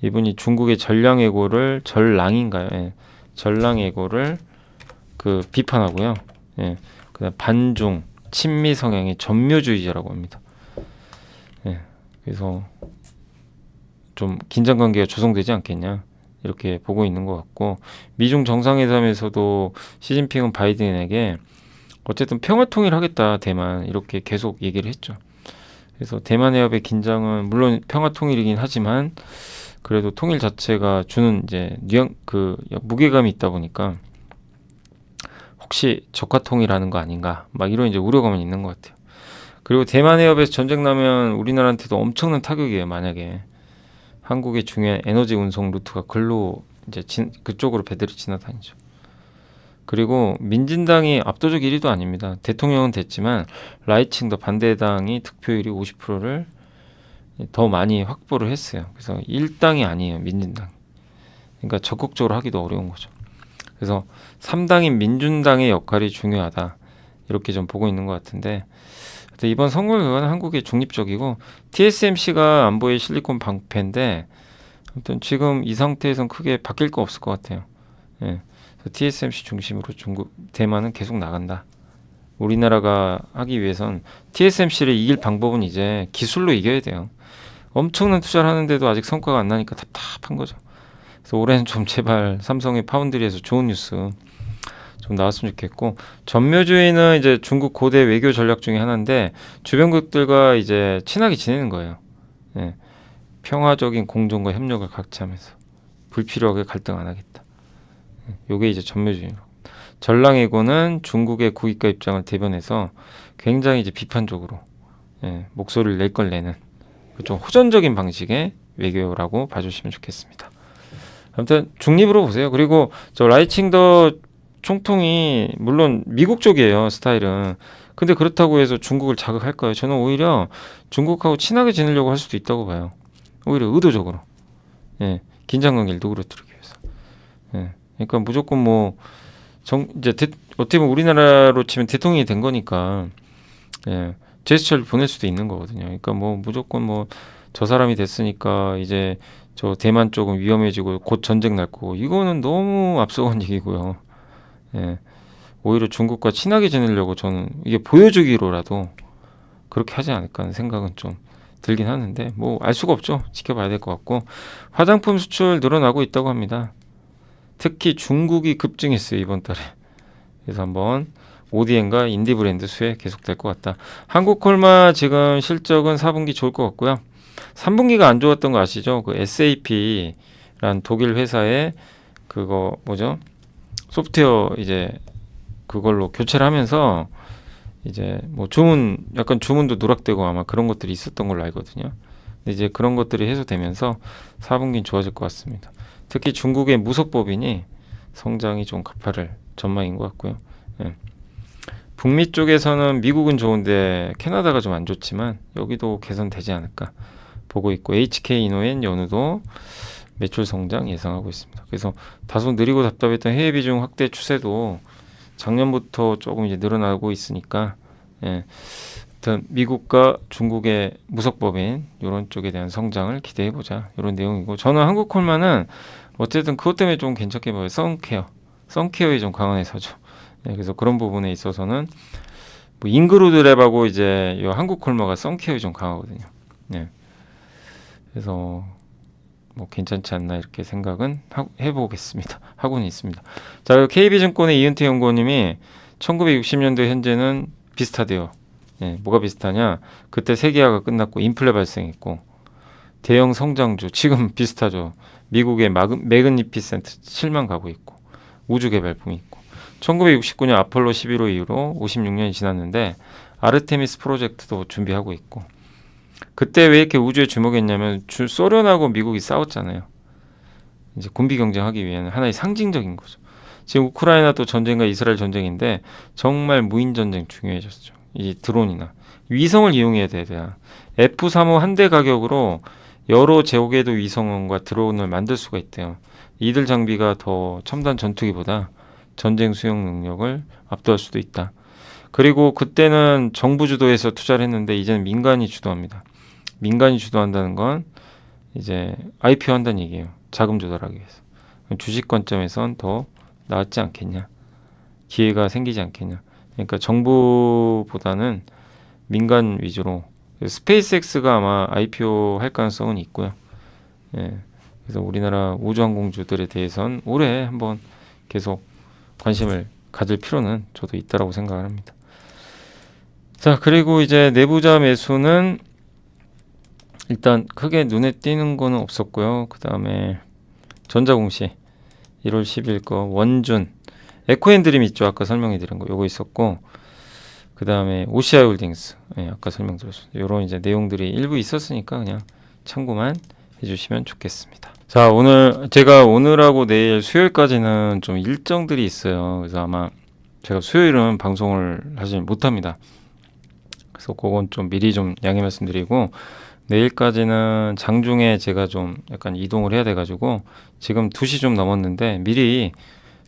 이분이 중국의 전랑인가요? 예, 전랑애고를 그 비판하고요. 예, 그다음 반중, 친미 성향의 전묘주의자라고 합니다. 예, 그래서 좀 긴장 관계가 조성되지 않겠냐 이렇게 보고 있는 것 같고, 미중 정상회담에서도 시진핑은 바이든에게 어쨌든 평화 통일하겠다 대만 이렇게 계속 얘기를 했죠. 그래서 대만 해협의 긴장은 물론 평화 통일이긴 하지만 그래도 통일 자체가 주는 이제 무게감이 있다 보니까 혹시 적화 통일하는 거 아닌가 막 이런 이제 우려감은 있는 것 같아요. 그리고 대만 해협에서 전쟁 나면 우리나라한테도 엄청난 타격이에요. 만약에 한국의 중요한 에너지 운송 루트가 글로 이제 그쪽으로 배들이 지나다니죠. 그리고 민진당이 압도적 1위도 아닙니다. 대통령은 됐지만 라이칭더 반대당이 득표율이 50%를 더 많이 확보를 했어요. 그래서 1당이 아니에요, 민진당. 그러니까 적극적으로 하기도 어려운 거죠. 그래서 3당인 민준당의 역할이 중요하다. 이렇게 좀 보고 있는 것 같은데, 이번 선거 결과는 한국의 중립적이고 TSMC가 안보의 실리콘 방패인데 아무튼 지금 이 상태에선 크게 바뀔 거 없을 것 같아요. 예. TSMC 중심으로 대만은 계속 나간다. 우리나라가 하기 위해선 TSMC를 이길 방법은 이제 기술로 이겨야 돼요. 엄청난 투자를 하는데도 아직 성과가 안 나니까 답답한 거죠. 그래서 올해는 좀 제발 삼성의 파운드리에서 좋은 뉴스 좀 나왔으면 좋겠고, 전묘주의는 이제 중국 고대 외교 전략 중에 하나인데 주변국들과 이제 친하게 지내는 거예요. 예. 평화적인 공존과 협력을 각취하면서 불필요하게 갈등 안 하겠다. 요게 이제 전묘주의로. 전랑애고는 중국의 국익과 입장을 대변해서 굉장히 이제 비판적으로 목소리를 낼 걸 내는 좀 호전적인 방식의 외교라고 봐주시면 좋겠습니다. 아무튼 중립으로 보세요. 그리고 저 라이칭더 총통이 물론 미국 쪽이에요, 스타일은. 근데 그렇다고 해서 중국을 자극할까요? 저는 오히려 중국하고 친하게 지내려고 할 수도 있다고 봐요. 오히려 의도적으로. 예, 긴장 관계를 누그러뜨리기 위해서. 예, 그러니까 무조건 뭐 어떻게 보면 우리나라로 치면 대통령이 된 거니까 제스처를 보낼 수도 있는 거거든요. 그러니까 뭐 무조건 뭐 저 사람이 됐으니까 이제 저 대만 쪽은 위험해지고 곧 전쟁 날 거고, 이거는 너무 앞서간 얘기고요. 오히려 중국과 친하게 지내려고 저는 이게 보여주기로라도 그렇게 하지 않을까 하는 생각은 좀 들긴 하는데, 뭐 알 수가 없죠. 지켜봐야 될 것 같고, 화장품 수출 늘어나고 있다고 합니다. 특히 중국이 급증했어요, 이번 달에. 그래서 한번 ODM과 인디 브랜드 수혜 계속될 것 같다. 한국콜마 지금 실적은 4분기 좋을 것 같고요. 3분기가 안 좋았던 거 아시죠? 그 SAP란 독일 회사에 그거 뭐죠? 소프트웨어 이제 그걸로 교체를 하면서 이제 뭐 약간 주문도 누락되고 아마 그런 것들이 있었던 걸로 알거든요. 근데 이제 그런 것들이 해소되면서 4분기는 좋아질 것 같습니다. 특히 중국의 무속법인이 성장이 좀 가파를 전망인 것 같고요. 북미 쪽에서는 미국은 좋은데 캐나다가 좀 안 좋지만 여기도 개선되지 않을까 보고 있고, HK이노엔 연우도 매출 성장 예상하고 있습니다. 그래서 다소 느리고 답답했던 해외 비중 확대 추세도 작년부터 조금 이제 늘어나고 있으니까, 일단 미국과 중국의 무속법인 이런 쪽에 대한 성장을 기대해보자, 이런 내용이고, 저는 한국콜마는 어쨌든 그것 때문에 좀 괜찮게 봐요. 선케어에 좀 강한 회사죠. 그래서 그런 부분에 있어서는 뭐 잉그루드랩하고 이제 이 한국콜마가 선케어에 좀 강하거든요. 그래서 뭐 괜찮지 않나 이렇게 생각은 해보겠습니다. 하고는 있습니다. 자, KB증권의 이은태 연구원님이 1960년도 현재는 비슷하대요. 예, 뭐가 비슷하냐? 그때 세계화가 끝났고 인플레 발생했고 대형 성장주 지금 비슷하죠. 미국의 매그니피센트 7만 가고 있고 우주 개발품이 있고 1969년 아폴로 11호 이후로 56년이 지났는데 아르테미스 프로젝트도 준비하고 있고 그때 왜 이렇게 우주에 주목했냐면 소련하고 미국이 싸웠잖아요. 이제 군비 경쟁하기 위한 하나의 상징적인 거죠. 지금 우크라이나도 전쟁과 이스라엘 전쟁인데 정말 무인 전쟁 중요해졌죠. 이 드론이나 위성을 이용해야 돼야 F-35 한 대 가격으로 여러 제고궤도 위성과 드론을 만들 수가 있대요. 이들 장비가 더 첨단 전투기보다 전쟁 수용 능력을 압도할 수도 있다. 그리고 그때는 정부 주도해서 투자를 했는데 이제는 민간이 주도합니다. 민간이 주도한다는 건 이제 IPO 한다는 얘기예요. 자금 조달하기 위해서. 주식 관점에선 더 낫지 않겠냐. 기회가 생기지 않겠냐. 그러니까 정부보다는 민간 위주로 스페이스X가 아마 IPO 할 가능성은 있고요. 예. 그래서 우리나라 우주항공주들에 대해서는 올해 한번 계속 관심을 가질 필요는 저도 있다라고 생각을 합니다. 자, 그리고 이제 내부자 매수는 일단 크게 눈에 띄는 거는 없었고요. 그 다음에 전자공시 1월 10일 거 원준 에코앤드림 있죠. 아까 설명해 드린 거 요거 있었고 그 다음에 OCI 홀딩스 아까 설명드렸습니다. 요런 이제 내용들이 일부 있었으니까 그냥 참고만 해주시면 좋겠습니다. 자, 오늘 제가 오늘하고 내일 수요일까지는 좀 일정들이 있어요. 그래서 아마 제가 수요일은 방송을 사실 못합니다. 그래서 그건 좀 미리 좀 양해 말씀드리고 내일까지는 장중에 제가 좀 약간 이동을 해야 돼가지고 지금 2시 좀 넘었는데 미리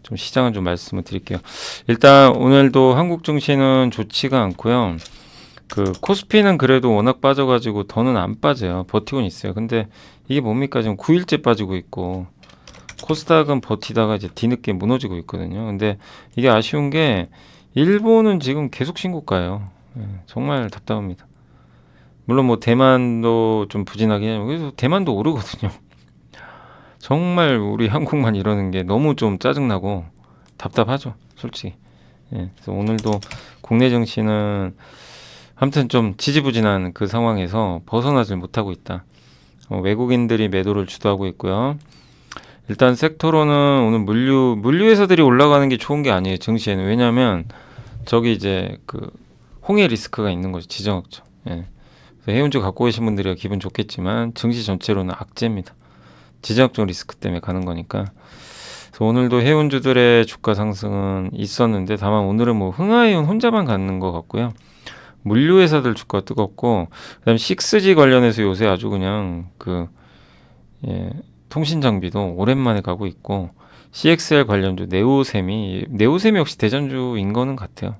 좀 시장은 좀 말씀을 드릴게요. 일단 오늘도 한국 증시는 좋지가 않고요. 그 코스피는 그래도 워낙 빠져가지고 더는 안 빠져요. 버티고는 있어요. 근데 이게 뭡니까? 지금 9일째 빠지고 있고 코스닥은 버티다가 이제 뒤늦게 무너지고 있거든요. 근데 이게 아쉬운 게 일본은 지금 계속 신고가예요. 정말 답답합니다. 물론 뭐 대만도 좀 부진하긴 해요. 그래서 대만도 오르거든요. 정말 우리 한국만 이러는 게 너무 좀 짜증나고 답답하죠, 솔직히. 그래서 오늘도 국내 증시는 아무튼 좀 지지부진한 그 상황에서 벗어나질 못하고 있다. 외국인들이 매도를 주도하고 있고요. 일단 섹터로는 오늘 물류 회사들이 올라가는 게 좋은 게 아니에요, 증시에는. 왜냐하면 저기 이제 그 홍해 리스크가 있는 거죠, 지정학적. 해운주 갖고 계신 분들이 기분 좋겠지만 증시 전체로는 악재입니다. 지정학적 리스크 때문에 가는 거니까. 그래서 오늘도 해운주들의 주가 상승은 있었는데 다만 오늘은 뭐 흥하이온 혼자만 가는 것 같고요. 물류 회사들 주가 뜨겁고 그다음에 6G 관련해서 요새 아주 그냥 그 통신 장비도 오랜만에 가고 있고 CXL 관련주 네오셈이 역시 대전주인 거는 같아요.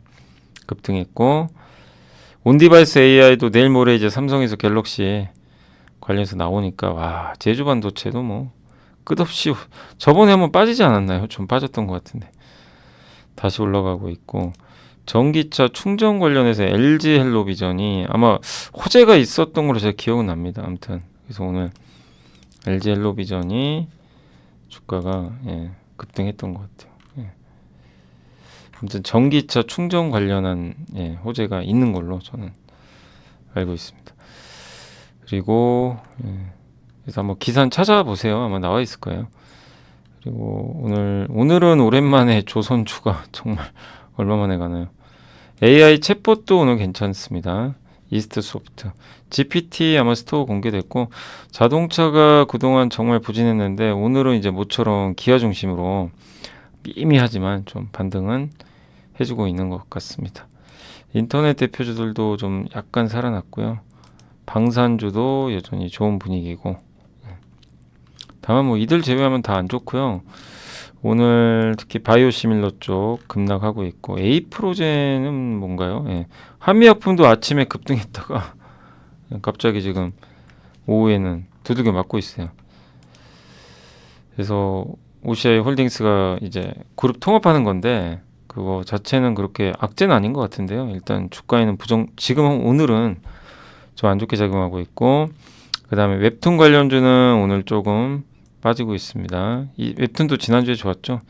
급등했고 온디바이스 AI도 내일 모레 이제 삼성에서 갤럭시 관련해서 나오니까 와 제주 반도체도 뭐 끝없이 저번에 한번 빠지지 않았나요? 좀 빠졌던 것 같은데 다시 올라가고 있고 전기차 충전 관련해서 LG 헬로비전이 아마 호재가 있었던 걸로 제가 기억은 납니다. 아무튼 그래서 오늘 LG 헬로비전이 주가가 급등했던 것 같아요. 아무튼 전기차 충전 관련한 호재가 있는 걸로 저는 알고 있습니다. 그리고 그래서 한번 기사 찾아보세요. 아마 나와 있을 거예요. 그리고 오늘은 오랜만에 조선주가 정말 얼마만에 가나요? AI 챗봇도 오늘 괜찮습니다. 이스트 소프트, GPT 아마 스토어 공개됐고 자동차가 그동안 정말 부진했는데 오늘은 이제 모처럼 기아 중심으로 미미하지만 좀 반등은 해주고 있는 것 같습니다. 인터넷 대표주들도 좀 약간 살아났고요. 방산주도 여전히 좋은 분위기고 다만 뭐 이들 제외하면 다 안 좋고요. 오늘 특히 바이오시밀러 쪽 급락하고 있고 에이프로젠은 뭔가요? 한미약품도 아침에 급등했다가 갑자기 지금 오후에는 두들겨 맞고 있어요. 그래서 OCI 홀딩스가 이제 그룹 통합하는 건데 그거 자체는 그렇게 악재는 아닌 것 같은데요. 일단 주가에는 지금 오늘은 좀 안 좋게 작용하고 있고 그 다음에 웹툰 관련주는 오늘 조금 빠지고 있습니다. 이 웹툰도 지난주에 좋았죠.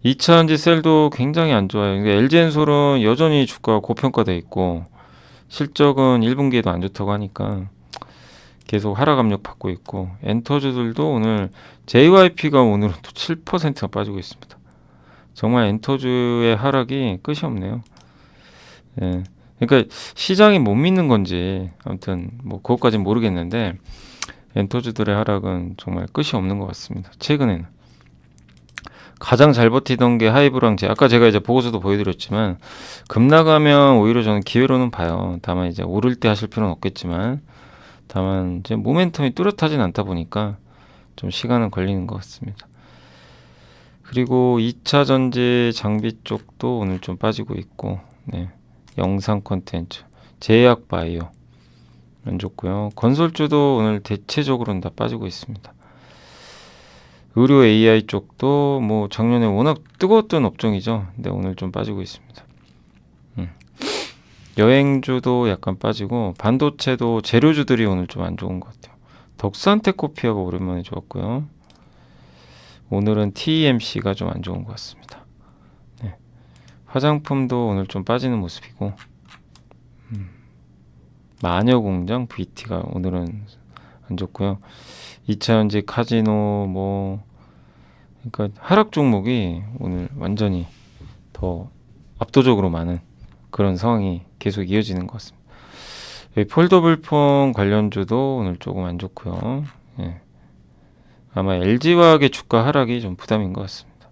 2차전지 셀도 굉장히 안 좋아요. LG엔솔은 여전히 주가가 고평가돼 있고 실적은 1분기에도 안 좋다고 하니까 계속 하락 압력 받고 있고, 엔터주들도 오늘 JYP가 오늘은 또 7%가 빠지고 있습니다. 정말 엔터주의 하락이 끝이 없네요. 예. 그러니까 시장이 못 믿는 건지 아무튼 뭐 그것까지는 모르겠는데, 엔터주들의 하락은 정말 끝이 없는 것 같습니다. 최근에는 가장 잘 버티던 게 하이브랑 아까 제가 이제 보고서도 보여드렸지만, 급락하면 오히려 저는 기회로는 봐요. 다만 이제 오를 때 하실 필요는 없겠지만, 다만 이제 모멘텀이 뚜렷하진 않다 보니까 좀 시간은 걸리는 것 같습니다. 그리고 2차 전지 장비 쪽도 오늘 좀 빠지고 있고, 네. 영상 콘텐츠, 제약 바이오 안 좋고요. 건설주도 오늘 대체적으로는 다 빠지고 있습니다. 의료 AI 쪽도 뭐 작년에 워낙 뜨거웠던 업종이죠. 근데 오늘 좀 빠지고 있습니다. 여행주도 약간 빠지고, 반도체도 재료주들이 오늘 좀 안 좋은 것 같아요. 덕산테코피아가 오랜만에 좋았고요. 오늘은 TMC가 좀 안 좋은 것 같습니다. 네. 화장품도 오늘 좀 빠지는 모습이고, 마녀공장 VT가 오늘은 안 좋고요. 2차전지 카지노 뭐, 그러니까 하락 종목이 오늘 완전히 더 압도적으로 많은 그런 상황이 계속 이어지는 것 같습니다. 폴더블폰 관련주도 오늘 조금 안 좋고요. 예. 아마 LG화학의 주가 하락이 좀 부담인 것 같습니다.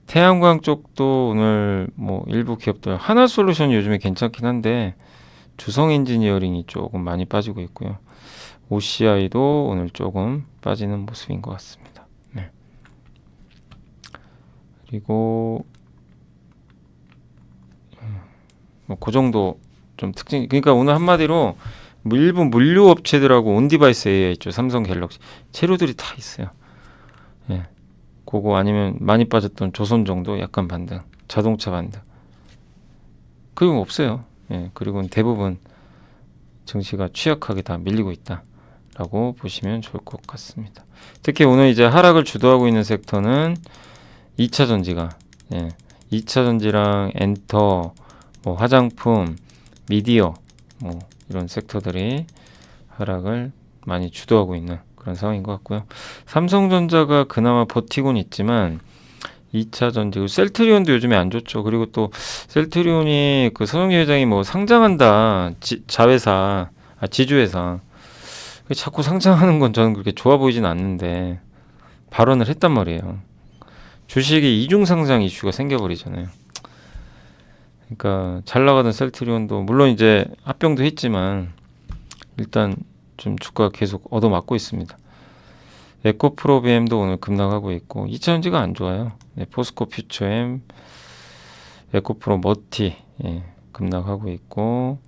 태양광 쪽도 오늘 뭐 일부 기업들, 하나솔루션이 요즘에 괜찮긴 한데 주성엔지니어링이 조금 많이 빠지고 있고요. OCI도 오늘 조금 빠지는 모습인 것 같습니다. 네. 그리고 뭐 그 정도 좀 특징. 그러니까 오늘 한마디로 뭐 일부 물류 업체들하고 온디바이스 AI 있죠. 삼성 갤럭시 재료들이 다 있어요. 예. 그거 아니면 많이 빠졌던 조선 정도 약간 반등, 자동차 반등. 그리고 없어요. 예. 그리고 대부분 증시가 취약하게 다 밀리고 있다라고 보시면 좋을 것 같습니다. 특히 오늘 이제 하락을 주도하고 있는 섹터는 2차 전지가, 예. 2차 전지랑 엔터, 뭐 화장품, 미디어, 뭐 이런 섹터들이 하락을 많이 주도하고 있는 그런 상황인 것 같고요. 삼성전자가 그나마 버티고는 있지만 2차 전지, 셀트리온도 요즘에 안 좋죠. 그리고 또 셀트리온이 그 서정기 회장이 뭐 상장한다, 자회사, 지주회사, 자꾸 상장하는 건 저는 그렇게 좋아 보이진 않는데 발언을 했단 말이에요. 주식이 이중 상장 이슈가 생겨버리잖아요. 그러니까 잘 나가던 셀트리온도 물론 이제 합병도 했지만 일단 좀 주가가 계속 얻어맞고 있습니다. 에코프로비엠도 오늘 급락하고 있고, 2차전지가 안 좋아요. 네, 포스코 퓨처엠, 에코프로 머티, 예, 급락하고 있고,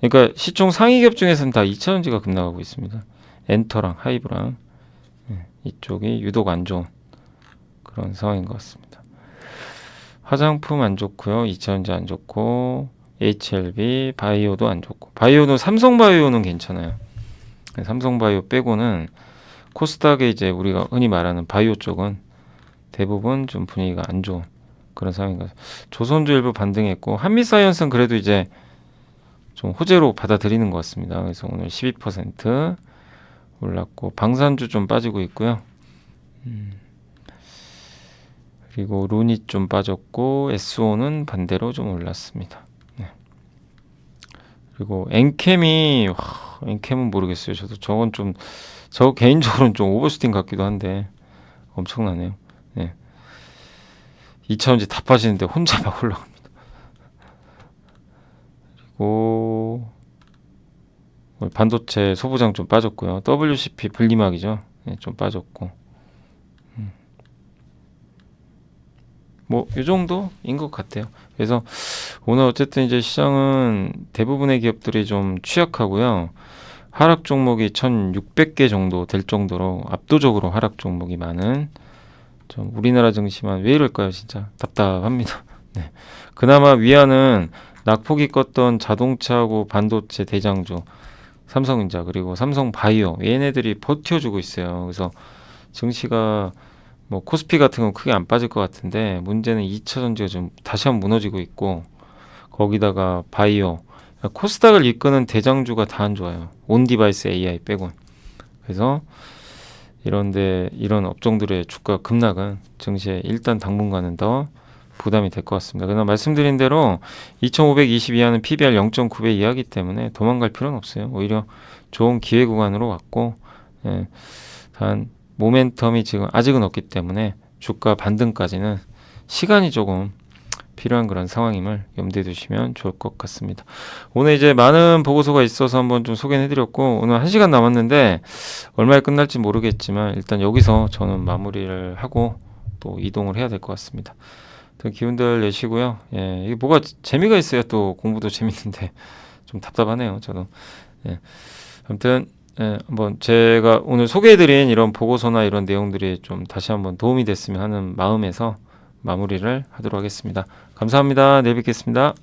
그러니까 시총 상위 기업 중에서는 다 2차전지가 급락하고 있습니다. 엔터랑 하이브랑, 예, 이쪽이 유독 안 좋은 그런 상황인 것 같습니다. 화장품 안 좋고요. 2차전지 안 좋고, HLB, 바이오도 안 좋고, 바이오는 삼성바이오는 괜찮아요. 삼성바이오 빼고는 코스닥에 이제 우리가 흔히 말하는 바이오 쪽은 대부분 좀 분위기가 안 좋은 그런 상황인 것 같아요. 조선주 일부 반등했고, 한미사이언스는 그래도 이제 좀 호재로 받아들이는 것 같습니다. 그래서 오늘 12% 올랐고, 방산주 좀 빠지고 있고요. 그리고 루닛 좀 빠졌고, SO는 반대로 좀 올랐습니다. 네. 그리고 엔캠은 모르겠어요. 저도 저건 좀, 저 개인적으로는 좀 오버슈팅 같기도 한데 엄청나네요. 네. 2차전지 다 빠지는데 혼자 막 올라갑니다. 그리고 반도체 소부장 좀 빠졌고요. WCP 분리막이죠. 네, 좀 빠졌고. 뭐 이 정도인 것 같아요. 그래서 오늘 어쨌든 이제 시장은 대부분의 기업들이 좀 취약하고요. 하락 종목이 1,600개 정도 될 정도로 압도적으로 하락 종목이 많은, 좀 우리나라 증시만 왜 이럴까요? 진짜 답답합니다. 네. 그나마 위안은 낙폭이 껐던 자동차하고 반도체 대장주 삼성전자, 그리고 삼성바이오, 얘네들이 버텨주고 있어요. 그래서 증시가 뭐 코스피 같은 건 크게 안 빠질 것 같은데, 문제는 2차 전지가 좀 다시 한번 무너지고 있고, 거기다가 바이오, 코스닥을 이끄는 대장주가 다 안 좋아요. 온 디바이스 AI 빼곤. 그래서 이런 업종들의 주가 급락은 증시에 일단 당분간은 더 부담이 될 것 같습니다. 그러나 말씀드린 대로 2,520 이하는 PBR 0.9배 이하기 때문에 도망갈 필요는 없어요. 오히려 좋은 기회 구간으로 왔고, 예, 단 모멘텀이 지금 아직은 없기 때문에 주가 반등까지는 시간이 조금 필요한 그런 상황임을 염두에 두시면 좋을 것 같습니다. 오늘 이제 많은 보고서가 있어서 한번 좀 소개해드렸고, 오늘 1시간 남았는데 얼마에 끝날지 모르겠지만 일단 여기서 저는 마무리를 하고 또 이동을 해야 될 것 같습니다. 기운들 내시고요. 예, 이게 뭐가 재미가 있어야 또 공부도 재밌는데 좀 답답하네요. 저도. 예, 아무튼 한번 제가 오늘 소개해드린 이런 보고서나 이런 내용들이 좀 다시 한번 도움이 됐으면 하는 마음에서 마무리를 하도록 하겠습니다. 감사합니다. 내일 뵙겠습니다.